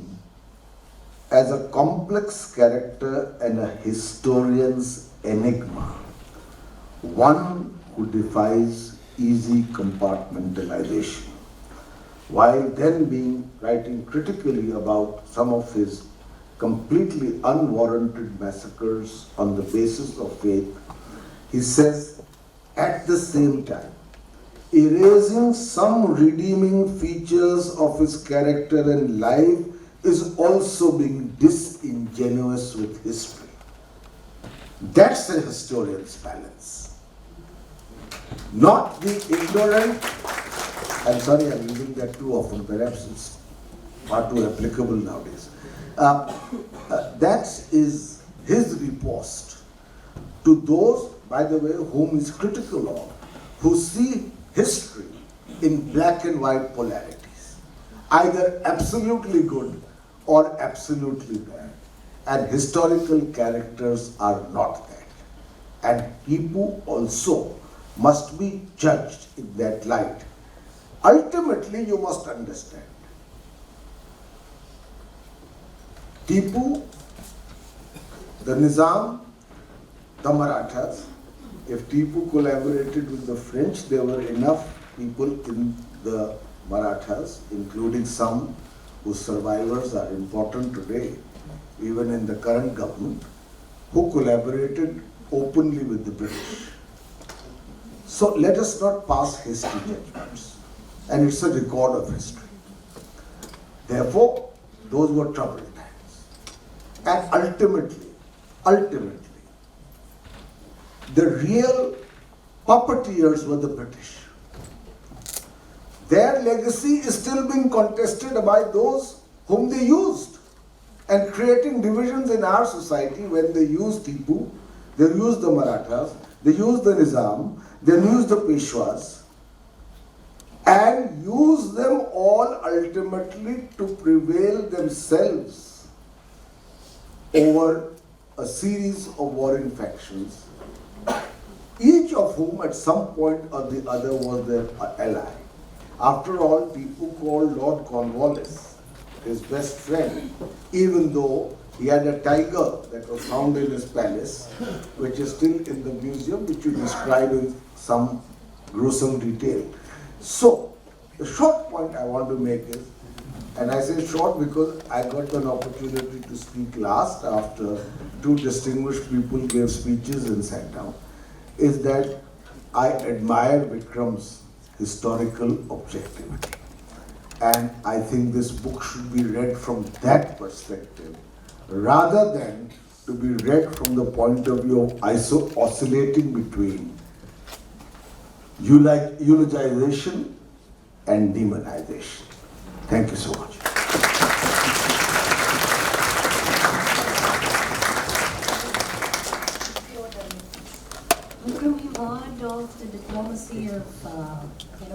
as a complex character and a historian's enigma, one who defies easy compartmentalization. While then writing critically about some of his completely unwarranted massacres on the basis of faith, he says, at the same time, erasing some redeeming features of his character and life is also being disingenuous with history. That's a historian's balance. Not the ignorant. I'm sorry, I'm using that too often, perhaps it's far too applicable nowadays. That is his riposte to those, by the way, whom he's critical of, who see history in black and white polarities, either absolutely good or absolutely bad. And historical characters are not that. And Tipu also must be judged in that light. Ultimately, you must understand, Tipu, the Nizam, the Marathas, if Tipu collaborated with the French, there were enough people in the Marathas, including some whose survivors are important today, even in the current government, who collaborated openly with the British. So let us not pass hasty judgments. And it's a record of history. Therefore, those were troubled times. And ultimately, the real puppeteers were the British. Their legacy is still being contested by those whom they used, and creating divisions in our society when they used Tipu, they used the Marathas, they used the Nizam, they used the Peshwas, and used them all ultimately to prevail themselves over a series of warring factions, each of whom at some point or the other was their ally. After all, Tipu called Lord Cornwallis his best friend, even though he had a tiger that was found in his palace, which is still in the museum, which you describe in some gruesome detail. So, the short point I want to make is, and I say short because I got an opportunity to speak last after two distinguished people gave speeches and sat down, is that I admire Vikram's historical objectivity. And I think this book should be read from that perspective, rather than to be read from the point of view of oscillating between eulogization and demonization. Thank you so much. Vikram, we've heard of the diplomacy of,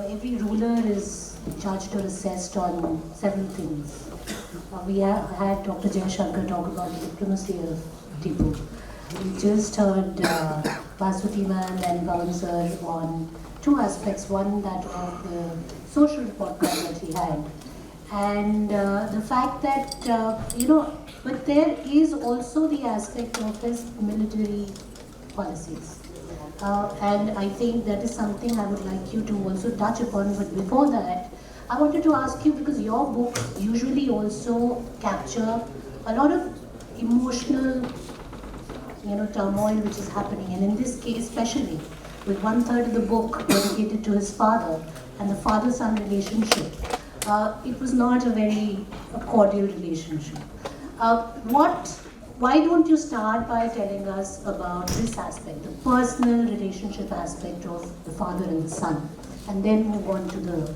every ruler is judged or assessed on several things. We have had Dr. Jaishankar talk about the diplomacy of Tipu. We just heard Bhaswati ma'am and Pavan sir on two aspects. One, that of the social report card that he had. And the fact that, but there is also the aspect of his military policies. And I think that is something I would like you to also touch upon. But before that, I wanted to ask you, because your books usually also capture a lot of emotional, turmoil which is happening. And in this case, especially with 1/3 of the book dedicated to his father and the father-son relationship, it was not a very cordial relationship. Why don't you start by telling us about this aspect, the personal relationship aspect of the father and the son, and then move on to the...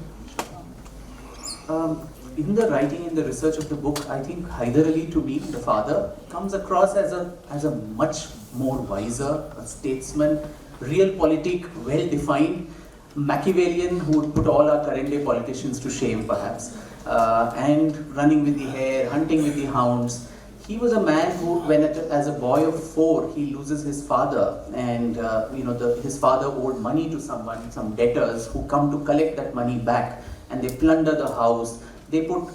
in the writing, in the research of the book, I think Hyder Ali to me, the father, comes across as a much more wiser, a statesman, realpolitik, well-defined, Machiavellian who would put all our current day politicians to shame perhaps, and running with the hare, hunting with the hounds. He was a man who, as a boy of 4, he loses his father, and his father owed money to someone, some debtors who come to collect that money back, and they plunder the house. They put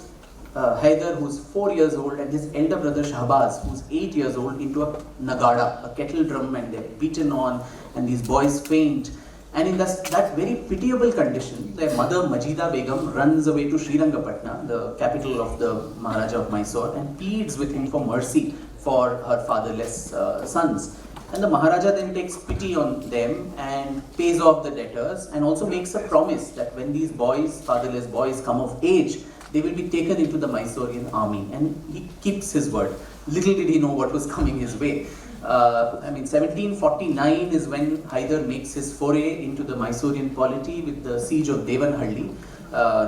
Haider, who's 4 years old, and his elder brother Shahbaz, who's 8 years old, into a nagada, a kettle drum, and they're beaten on, and these boys faint. And in that very pitiable condition, their mother Majida Begum runs away to Srirangapatna, the capital of the Maharaja of Mysore, and pleads with him for mercy for her fatherless sons. And the Maharaja then takes pity on them and pays off the debtors, and also makes a promise that when these boys, fatherless boys, come of age, they will be taken into the Mysorean army. And he keeps his word. Little did he know what was coming his way. 1749 is when Hyder makes his foray into the Mysorean polity with the siege of Devanhalli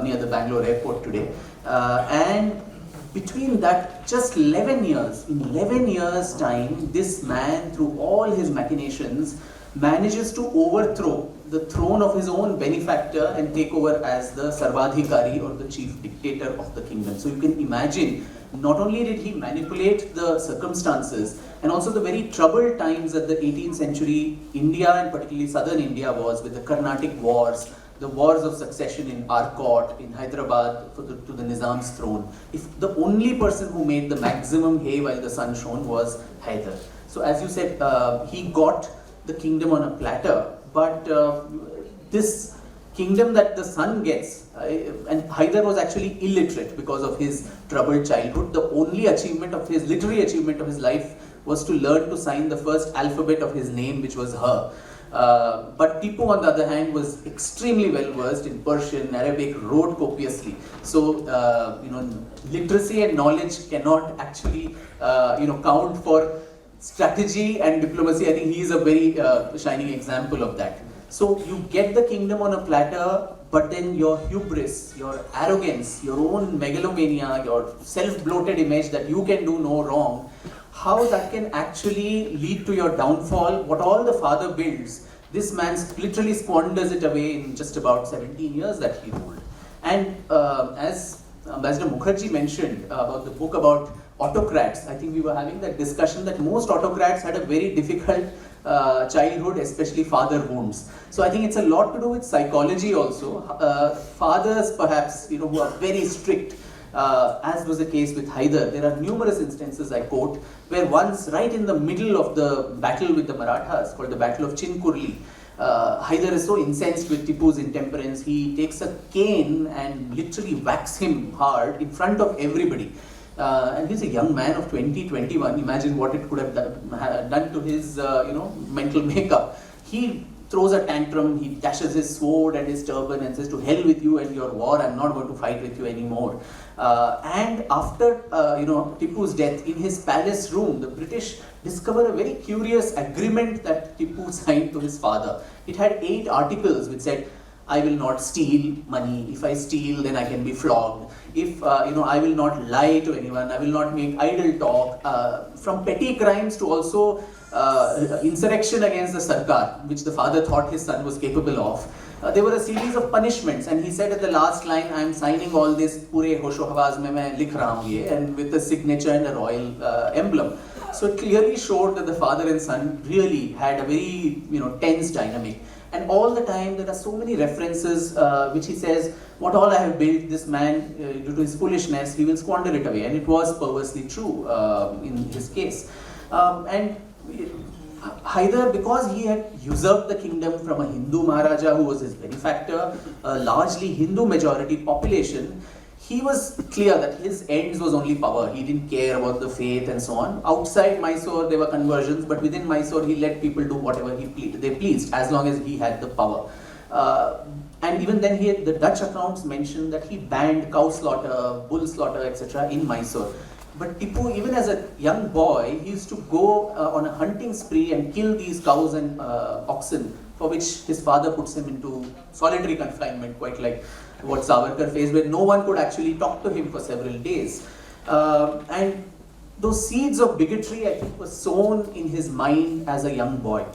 near the Bangalore airport today. And between that, just 11 years, in 11 years' time, this man, through all his machinations, manages to overthrow the throne of his own benefactor and take over as the Sarvadhikari, or the chief dictator of the kingdom. So you can imagine, not only did he manipulate the circumstances, and also the very troubled times that the 18th century India, and particularly southern India, was with the Carnatic wars, the wars of succession in Arcot, in Hyderabad, to the Nizam's throne. If the only person who made the maximum hay while the sun shone was Hyder. So as you said, he got the kingdom on a platter, but this kingdom that the son gets, and Hyder was actually illiterate because of his troubled childhood. The only achievement of his, literary achievement of his life, was to learn to sign the first alphabet of his name, which was her. But Tipu, on the other hand, was extremely well versed in Persian, Arabic, wrote copiously. So, literacy and knowledge cannot actually, count for strategy and diplomacy. I think he is a very shining example of that. So, you get the kingdom on a platter, but then your hubris, your arrogance, your own megalomania, your self-bloated image that you can do no wrong, how that can actually lead to your downfall. What all the father builds, this man literally squanders it away in just about 17 years that he ruled. And as Ambassador Mukherjee mentioned about the book about autocrats, I think we were having that discussion that most autocrats had a very difficult childhood, especially father wounds. So I think it's a lot to do with psychology also. Fathers perhaps, who are very strict, as was the case with Hyder. There are numerous instances, I quote, where once right in the middle of the battle with the Marathas, called the Battle of Chinkurli, Hyder is so incensed with Tipu's intemperance, he takes a cane and literally whacks him hard in front of everybody. And he's a young man of 20, 21. Imagine what it could have done to his, mental makeup. He throws a tantrum, he dashes his sword and his turban and says, "To hell with you and your war, I'm not going to fight with you anymore." And after, Tipu's death, in his palace room, the British discover a very curious agreement that Tipu signed to his father. It had 8 articles which said, "I will not steal money. If I steal, then I can be flogged. If, I will not lie to anyone. I will not make idle talk." From petty crimes to also insurrection against the Sarkar, which the father thought his son was capable of. There were a series of punishments, and he said at the last line, "I am signing all this pure hosho hawaz mein main likh raha hu ye," and with a signature and a royal emblem. So it clearly showed that the father and son really had a very, tense dynamic. And all the time there are so many references which he says, what all I have built, this man, due to his foolishness, he will squander it away. And it was perversely true in his case. And Hyder, because he had usurped the kingdom from a Hindu Maharaja who was his benefactor, a largely Hindu majority population, he was clear that his ends was only power. He didn't care about the faith and so on. Outside Mysore, there were conversions, but within Mysore, he let people do whatever they pleased, as long as he had the power. And even then, the Dutch accounts mention that he banned cow slaughter, bull slaughter, etc. in Mysore. But Tipu, even as a young boy, he used to go on a hunting spree and kill these cows and oxen for which his father puts him into solitary confinement, quite like what Savarkar faced, where no one could actually talk to him for several days. And those seeds of bigotry, I think, were sown in his mind as a young boy.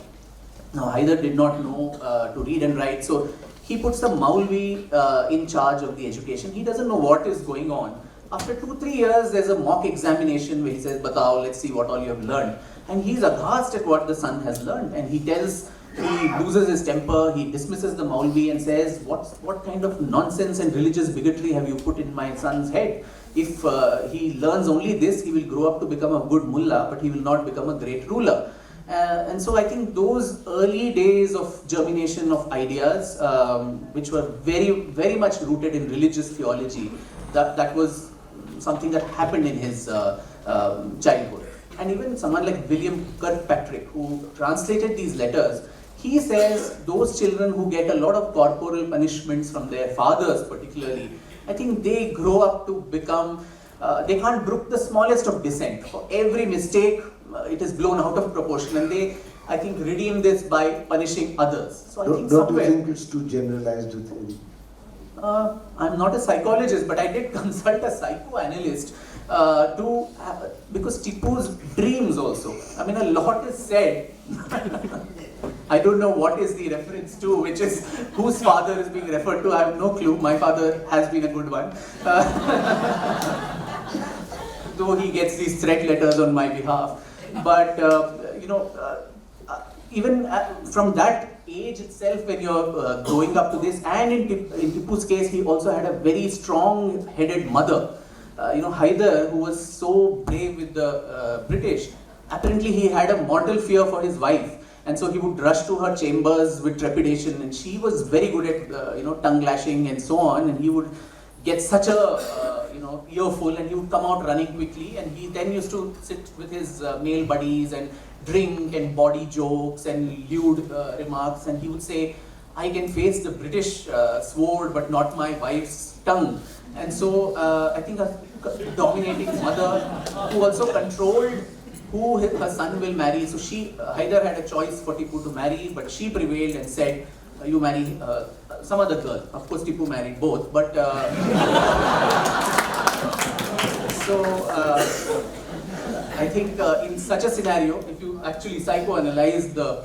Now, Haider did not know to read and write, so he puts the Maulvi in charge of the education. He doesn't know what is going on. After 2-3 years, there's a mock examination where he says, "Batao, let's see what all you have learned." And he's aghast at what the son has learned, and he loses his temper, he dismisses the Maulvi and says, what kind of nonsense and religious bigotry have you put in my son's head? If he learns only this, he will grow up to become a good mullah, but he will not become a great ruler. And so I think those early days of germination of ideas, which were very, very much rooted in religious theology, that was something that happened in his childhood. And even someone like William Kirkpatrick, who translated these letters, he says those children who get a lot of corporal punishments from their fathers particularly, I think they grow up to become, they can't brook the smallest of dissent. For every mistake, it is blown out of proportion, and they, I think, redeem this by punishing others. So I think don't you think it's too generalized a theory? I'm not a psychologist, but I did consult a psychoanalyst because Tipu's dreams also. I mean, a lot is said. I don't know what is the reference to, which is whose father is being referred to. I have no clue. My father has been a good one. Though he gets these threat letters on my behalf. But, even from that age itself, when you're growing up to this, and in Tipu's case, he also had a very strong-headed mother. Haider, who was so brave with the British, apparently he had a mortal fear for his wife. And so he would rush to her chambers with trepidation, and she was very good at, tongue lashing and so on, and he would get such a, earful, and he would come out running quickly, and he then used to sit with his male buddies and drink and body jokes and lewd remarks, and he would say, "I can face the British sword, but not my wife's tongue." And so I think a dominating mother who also controlled who her son will marry. So Haider had a choice for Tipu to marry, but she prevailed and said, "You marry some other girl." Of course, Tipu married both, but I think in such a scenario, if you actually psychoanalyze the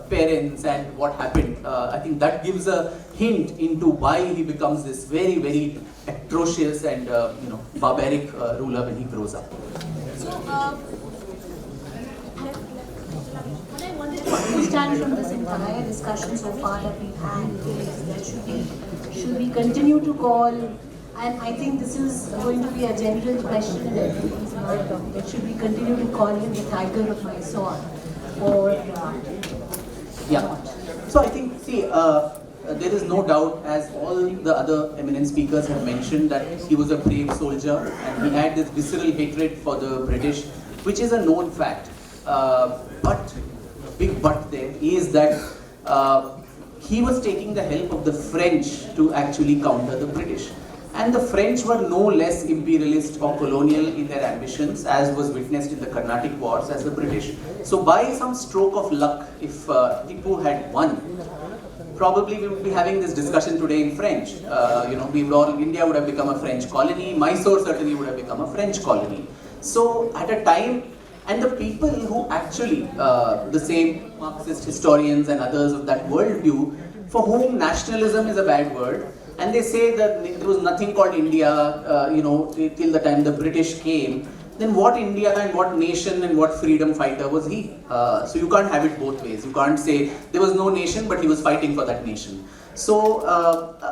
parents and what happened, I think that gives a hint into why he becomes this very, very atrocious and barbaric ruler when he grows up. So, what I wanted to understand from this entire discussion so far that we've had is that should we continue to call, and I think this is going to be a general question in everyone's mind, that should we continue to call him the Tiger of Mysore, or yeah. So I think, there is no doubt, as all the other eminent speakers have mentioned, that he was a brave soldier and he had this visceral hatred for the British, which is a known fact. But, big but there is that he was taking the help of the French to actually counter the British. And the French were no less imperialist or colonial in their ambitions, as was witnessed in the Carnatic Wars, as the British. So by some stroke of luck, if Tipu had won, probably we would be having this discussion today in French. India would have become a French colony. Mysore certainly would have become a French colony. So at a time, and the people who actually, the same Marxist historians and others of that worldview, for whom nationalism is a bad word, and they say that there was nothing called India, till the time the British came, then what India and what nation and what freedom fighter was he? So you can't have it both ways. You can't say there was no nation, but he was fighting for that nation. So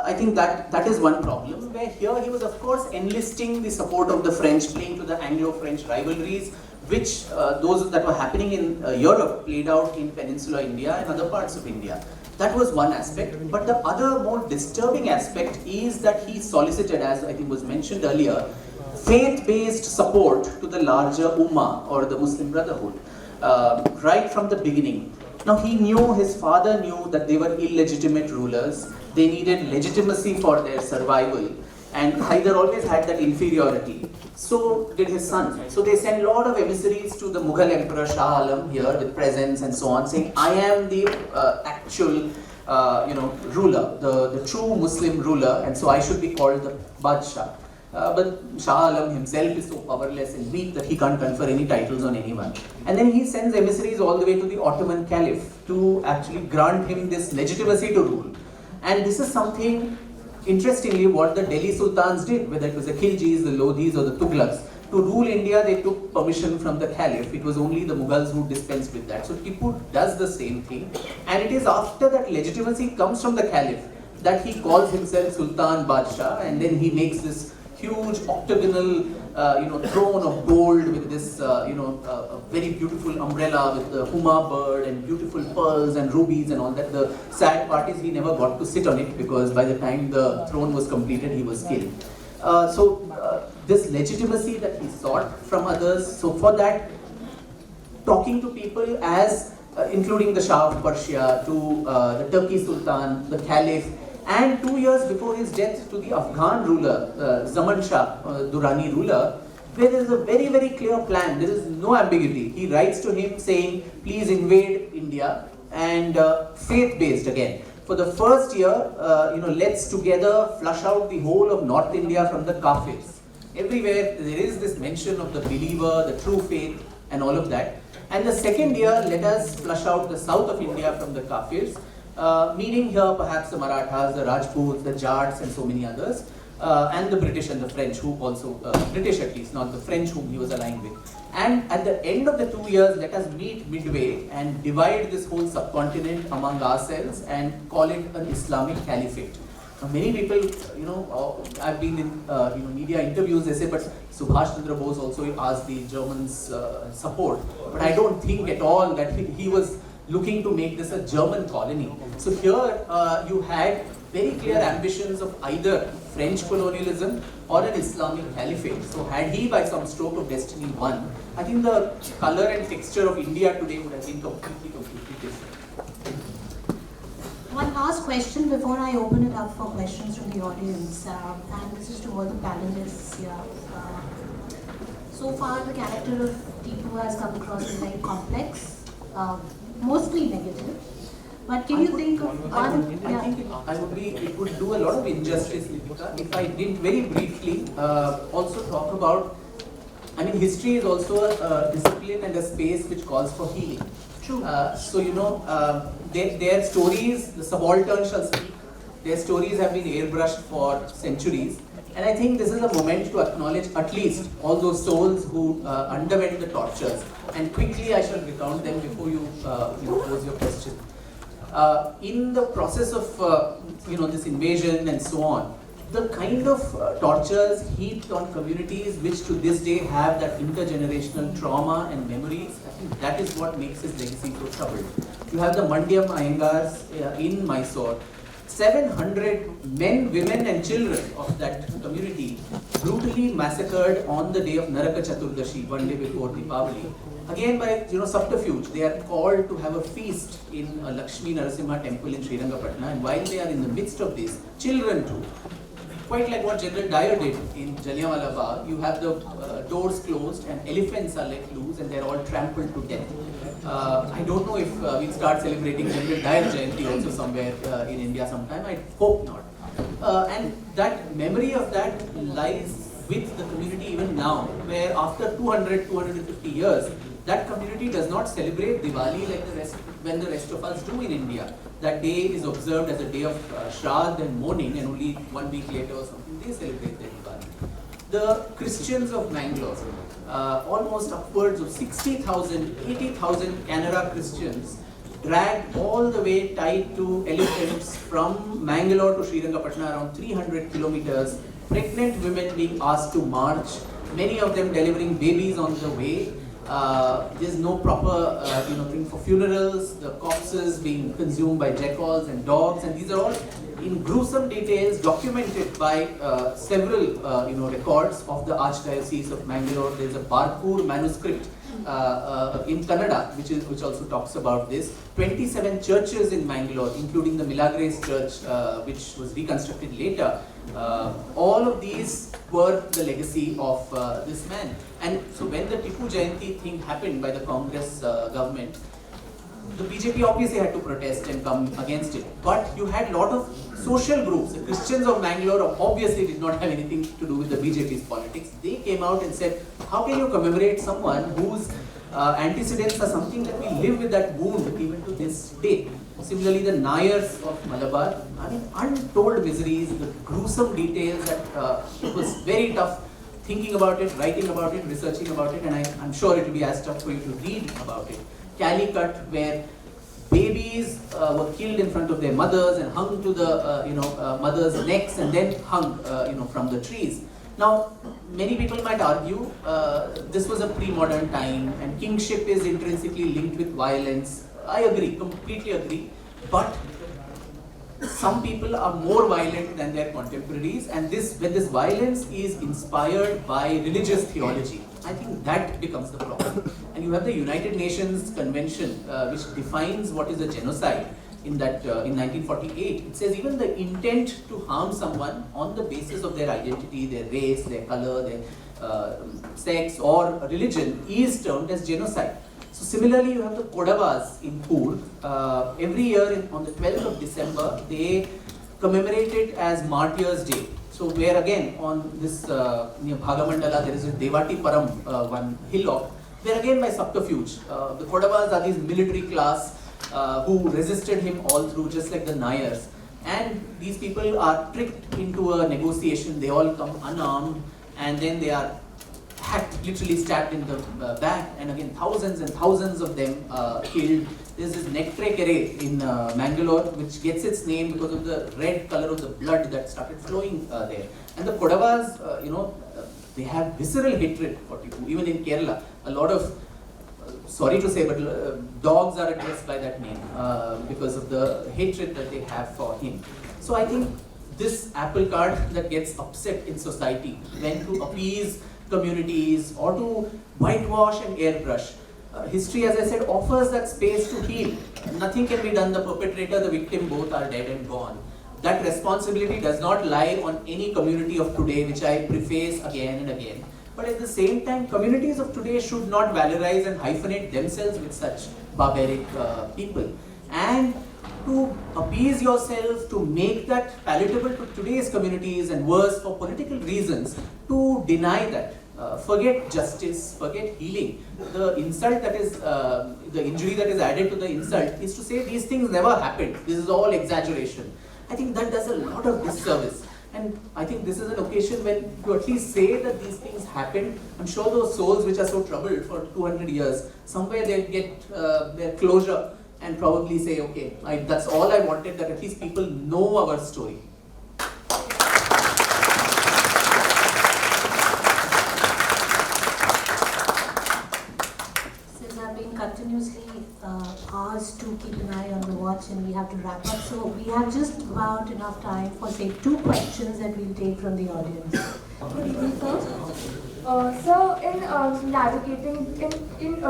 I think that is one problem, where here he was of course enlisting the support of the French, playing to the Anglo-French rivalries, which those that were happening in Europe played out in Peninsular India and other parts of India. That was one aspect, but the other more disturbing aspect is that he solicited, as I think was mentioned earlier, faith-based support to the larger Ummah or the Muslim Brotherhood, right from the beginning. Now his father knew that they were illegitimate rulers, they needed legitimacy for their survival, And Hyder always had that inferiority. So did his son. So they sent a lot of emissaries to the Mughal Emperor Shah Alam here with presents and so on, saying, I am the actual ruler, the true Muslim ruler, and so I should be called the Badshah. But Shah Alam himself is so powerless and weak that he can't confer any titles on anyone. And then he sends emissaries all the way to the Ottoman Caliph to actually grant him this legitimacy to rule. And this is something, interestingly, what the Delhi Sultans did, whether it was the Khiljis, the Lodhis or the Tughlaqs. To rule India, they took permission from the Caliph. It was only the Mughals who dispensed with that. So Tipu does the same thing. And it is after that legitimacy comes from the Caliph that he calls himself Sultan Badshah, and then he makes this huge octagonal throne of gold with this a very beautiful umbrella with the Huma bird and beautiful pearls and rubies and all that. The sad part is he never got to sit on it because by the time the throne was completed, he was killed. This legitimacy that he sought from others, so for that, talking to people as including the Shah of Persia, to the Turkey Sultan, the Caliph, and 2 years before his death to the Afghan ruler, Zaman Shah, Durrani ruler, where there is a very, very clear plan. There is no ambiguity. He writes to him saying, please invade India, and faith-based again. For the first year, let's together flush out the whole of North India from the Kafirs. Everywhere there is this mention of the believer, the true faith, and all of that. And the second year, let us flush out the south of India from the Kafirs, meaning here perhaps the Marathas, the Rajputs, the Jats, and so many others, and the British and the French, who also, British at least, not the French whom he was aligned with. And at the end of the 2 years, let us meet midway and divide this whole subcontinent among ourselves and call it an Islamic Caliphate. Now, many people, I've been in media interviews, they say, but Subhash Chandra Bose also asked the Germans support. But I don't think at all that he was looking to make this a German colony. So here you had very clear ambitions of either French colonialism or an Islamic caliphate. So had he by some stroke of destiny won, I think the color and texture of India today would have been completely different. One last question before I open it up for questions from the audience, and this is to all the panelists here. So far, the character of Tipu has come across as very complex, mostly negative. But can you think of one? I think it would do a lot of injustice, Deepika, if I did very briefly also talk about. I mean, history is also a discipline and a space which calls for healing. True. Their stories, the subaltern shall speak, their stories have been airbrushed for centuries. And I think this is a moment to acknowledge at least all those souls who underwent the tortures. And quickly I shall recount them before you pose your question. In the process of this invasion and so on, the kind of tortures heaped on communities which to this day have that intergenerational trauma and memories, I think that is what makes his legacy so troubled. You have the Mandyam Iyengars in Mysore. 700 men, women and children of that community brutally massacred on the day of Naraka Chaturdashi, one day before Deepavali. Again by subterfuge, they are called to have a feast in a Lakshmi Narasimha temple in Srirangapatna, and while they are in the midst of this, children too, quite like what General Dyer did in Jallianwala Bagh, you have the doors closed and elephants are let loose and they're all trampled to death. I don't know if we'll start celebrating General Dyer Jayanti also somewhere in India sometime. I hope not. And that memory of that lies with the community even now, where after 250 years, that community does not celebrate Diwali like when the rest of us do in India. That day is observed as a day of Shraddh and mourning, and only 1 week later or something they celebrate their Diwali. The Christians of Mangalore, almost upwards of 60,000, 80,000 Canara Christians dragged all the way tied to elephants from Mangalore to Srirangapatna, around 300 kilometers, pregnant women being asked to march, many of them delivering babies on the way. There's no proper thing for funerals, the corpses being consumed by jackals and dogs, and these are all in gruesome details documented by several records of the Archdiocese of Mangalore. There's a Barpur manuscript in Kannada which also talks about this. 27 churches in Mangalore, including the Milagres Church, which was reconstructed later, All of these were the legacy of this man. And so when the Tipu Jayanti thing happened by the Congress government, the BJP obviously had to protest and come against it. But you had a lot of social groups. The Christians of Mangalore obviously did not have anything to do with the BJP's politics. They came out and said, how can you commemorate someone whose antecedents are something that we live with that wound even to this day? Similarly, the Nayars of Malabar, I mean, untold miseries, the gruesome details that it was very tough thinking about it, writing about it, researching about it, and I'm sure it will be as tough for you to read about it. Calicut, where babies were killed in front of their mothers and hung to the mothers' necks and then hung from the trees. Now, many people might argue this was a pre-modern time and kingship is intrinsically linked with violence. I agree, completely agree. But some people are more violent than their contemporaries, and when this violence is inspired by religious theology, I think that becomes the problem. And you have the United Nations Convention, which defines what is a genocide in 1948. It says even the intent to harm someone on the basis of their identity, their race, their color, their sex or religion is termed as genocide. So similarly, you have the Kodavas in Pur. Every year on the 12th of December, they commemorate it as Martyrs' Day. So where again on this near Bhagamandala there is a Devati Param, one hillock, where again by subterfuge, the Kodavas are these military class who resisted him all through, just like the Nayars. And these people are tricked into a negotiation. They all come unarmed, and then they are literally stabbed in the back, and again thousands and thousands of them killed. There's this Nectre Kere in Mangalore, which gets its name because of the red color of the blood that started flowing there. And the Kodavas, they have visceral hatred for Tipu. Even in Kerala, a lot of, sorry to say, but dogs are addressed by that name because of the hatred that they have for him. So I think this apple cart that gets upset in society when to appease communities or to whitewash and airbrush. History, as I said, offers that space to heal. Nothing can be done. The perpetrator, the victim, both are dead and gone. That responsibility does not lie on any community of today, which I preface again and again. But at the same time, communities of today should not valorize and hyphenate themselves with such barbaric people. And to appease yourself, to make that palatable to today's communities, and worse, for political reasons, to deny that. Forget justice, forget healing. The insult that is, the injury that is added to the insult is to say these things never happened. This is all exaggeration. I think that does a lot of disservice. And I think this is an occasion when you at least say that these things happened. I'm sure those souls which are so troubled for 200 years, somewhere they'll get their closure and probably say, okay, that's all I wanted, that at least people know our story. Continuously asked to keep an eye on the watch, and we have to wrap up. So we have just about enough time for, say, 2 questions that we'll take from the audience. Good evening, sir. So in navigating, in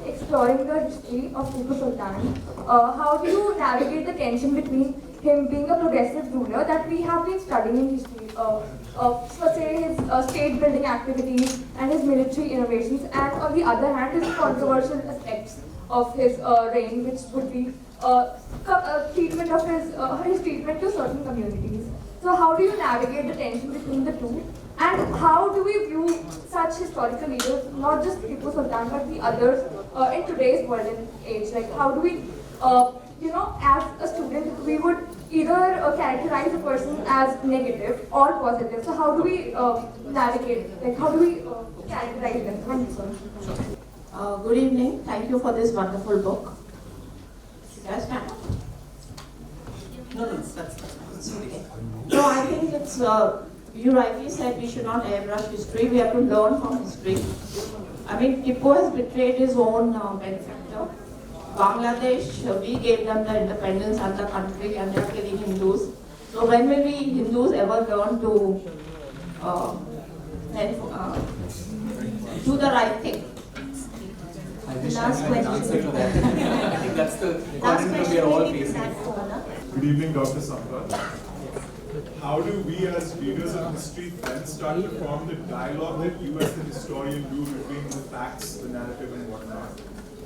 exploring the history of Tipu Sultan, how do you navigate the tension between him being a progressive ruler that we have been studying in history, so say his state building activities and his military innovations, and on the other hand his controversial aspects of his reign, which would be treatment of his treatment to certain communities. So how do you navigate the tension between the two? And how do we view such historical leaders, not just Tipu Sultan, but the others in today's world and age? Like, how do we, as a student, we would either characterize a person as negative or positive. So how do we navigate? Like, how do we characterize them? Thank you, sir. Good evening. Thank you for this wonderful book. Should I stand up? No, that's okay. No, I think it's. You rightly said we should not airbrush history. We have to learn from history. I mean, Tipu has betrayed his own benefactor. Bangladesh, we gave them the independence and the country, and they are killing Hindus. So when will we Hindus ever learn to do the right thing? I wish I had an answer to that. I think that's the conundrum we are all facing. Good evening, Dr. Sampath. how do we as readers of history then start to form the dialogue that you as the historian do between the facts, the narrative and whatnot?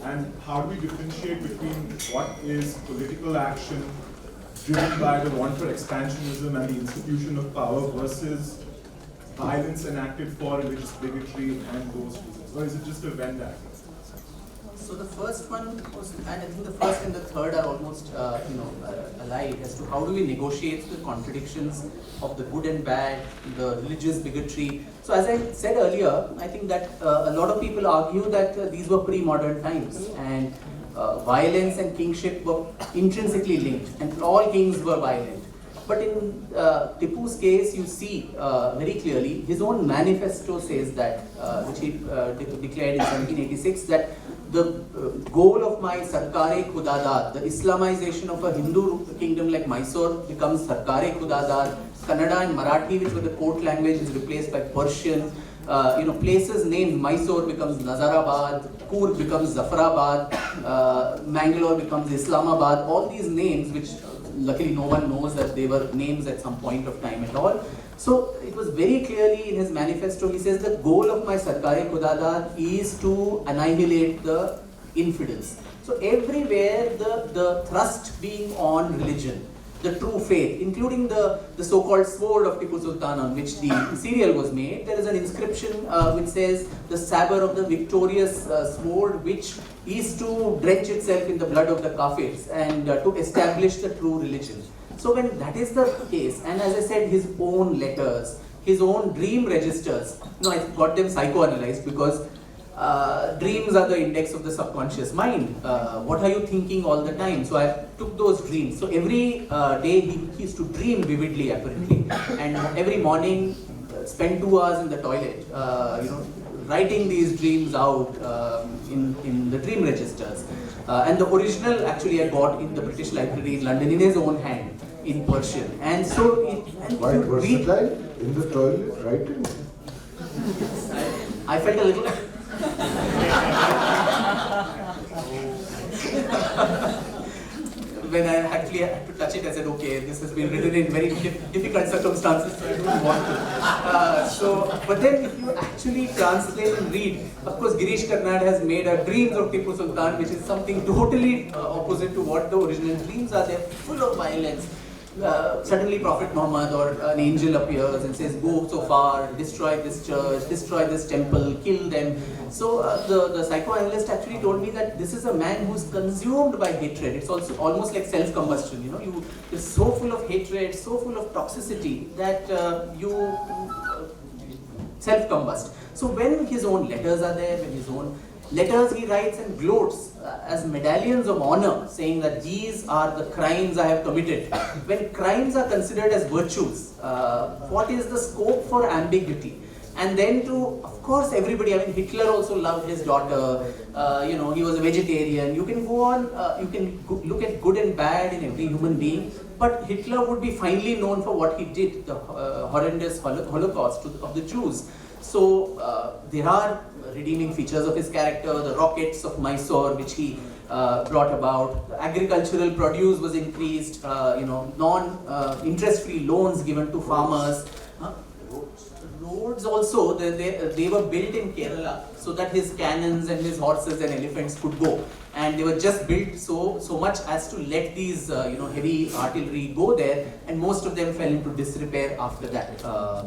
And how do we differentiate between what is political action driven by the want for expansionism and the institution of power versus violence enacted for religious bigotry and those reasons? Or is it just a Venn diagram? So the first one was, and I think the first and the third are almost alike as to how do we negotiate the contradictions of the good and bad, the religious bigotry. So as I said earlier, I think that a lot of people argue that these were pre-modern times and violence and kingship were intrinsically linked and all kings were violent. But in Tipu's case, you see very clearly, his own manifesto says that, which he declared in 1786, that the goal of my Sarkare Khudadad, the Islamization of a Hindu kingdom like Mysore becomes Sarkare Khudadad, Kannada and Marathi, which were the court language, is replaced by Persian. Places named Mysore becomes Nazarabad, Coorg becomes Zafarabad, Mangalore becomes Islamabad. All these names, which luckily no one knows that they were names at some point of time at all. So it was very clearly in his manifesto, he says the goal of my Sarkare Khudadad is to annihilate the infidels. So everywhere the thrust being on religion, the true faith, including the so-called sword of Tipu Sultan on which the serial was made, there is an inscription which says the sabre of the victorious sword which is to drench itself in the blood of the Kafirs and to establish the true religion. So when that is the case, and as I said, his own letters, his own dream registers, I got them psychoanalyzed because dreams are the index of the subconscious mind. What are you thinking all the time? So I took those dreams. So every day he used to dream vividly apparently, and every morning spend 2 hours in the toilet, writing these dreams out in the dream registers. And the original actually I got in the British Library in London in his own hand in Persian. And so Why versatile? In the toilet, writing? I felt a little when I actually had to touch it, I said, okay, this has been written in very difficult circumstances, so I don't want to. But then if you actually translate and read, of course, Girish Karnad has made a Dreams of Tipu Sultan, which is something totally opposite to what the original dreams are. They're full of violence. Suddenly Prophet Muhammad or an angel appears and says, go so far, destroy this church, destroy this temple, kill them. So the psychoanalyst actually told me that this is a man who's consumed by hatred. It's also almost like self-combustion, you're so full of hatred, so full of toxicity that you self-combust. So when his own letters are there, when his own letters he writes and gloats as medallions of honor, saying that these are the crimes I have committed. When crimes are considered as virtues, what is the scope for ambiguity? And then to, of course, everybody, Hitler also loved his daughter, he was a vegetarian. You can go on, you can look at good and bad in every human being, but Hitler would be finely known for what he did, the horrendous Holocaust of the Jews. So there are redeeming features of his character, the rockets of Mysore, which he brought about. Agricultural produce was increased, non-interest-free loans given to farmers. Roads also, they were built in Kerala so that his cannons and his horses and elephants could go. And they were just built so much as to let these heavy artillery go there, and most of them fell into disrepair after that.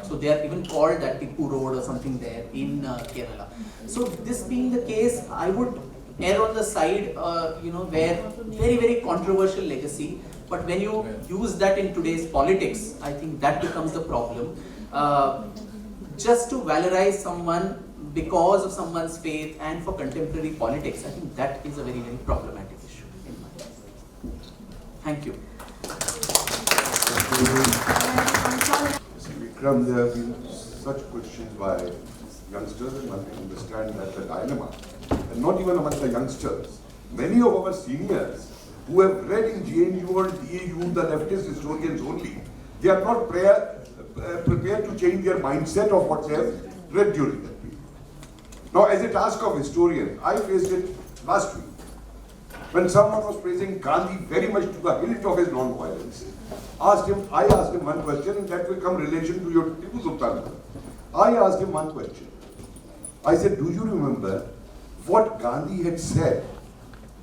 So they are even called that Tipu Road or something there in Kerala. So this being the case, I would err on the side, where very, very controversial legacy. But when you use that in today's politics, I think that becomes the problem. Just to valorize someone because of someone's faith and for contemporary politics, I think that is a very, very problematic issue in my mind. Thank you. Vikram, there have been such questions by youngsters, and one can understand that the dilemma. And not even among the youngsters. Many of our seniors who have read in GNU or DAU, the leftist historians only, they are not prepared to change their mindset of what they have read during that period. Now, as a task of historian, I faced it last week. when someone was praising Gandhi very much to the hilt of his non-violence, I asked him one question that will come relation to your Tipu Sultan. I asked him one question. I said, do you remember what Gandhi had said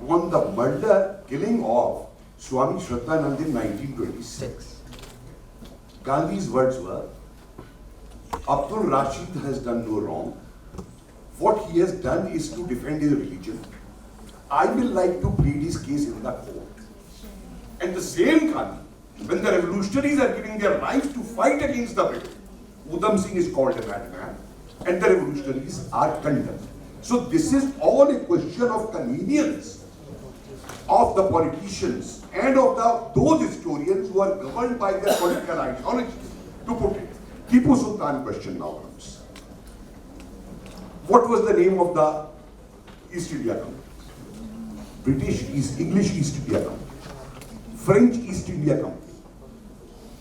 on the murder, killing of Swami Shraddhanand in 1926? Gandhi's words were, Abdul Rashid has done no wrong. What he has done is to defend his religion. I will like to plead his case in the court. And the same Gandhi, when the revolutionaries are giving their lives to fight against the British, Udham Singh is called a madman, and the revolutionaries are condemned. So this is all a question of convenience of the politicians and of those historians who are governed by their political ideology. To put it, Tipu Sultan question now comes. What was the name of the East India Company? English East India Company, French East India Company.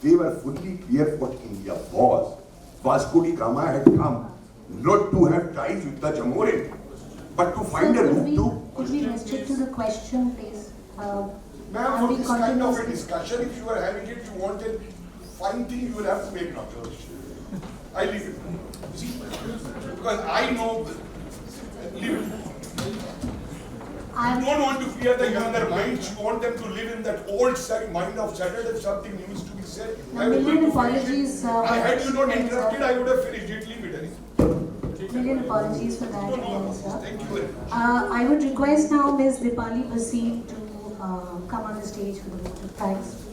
They were fully clear what India was. Vasco da Gama had come not to have ties with the Chamorro, but to find a route to... Could we restrict to the question, please? Ma'am, for this kind of a discussion, if you are having it, you want a fine thing, you will have to make an observation. I leave it. See, because I know, leave it. You don't want to fear the younger minds, you want them to live in that old mind of Saturday, something new is to be said. Million apologies. Had you not interrupted, I would have finished it. Leave it. Million apologies for that, sir. Thank you very much. I would request now Ms. Dipali Basin to come on the stage for the vote of thanks.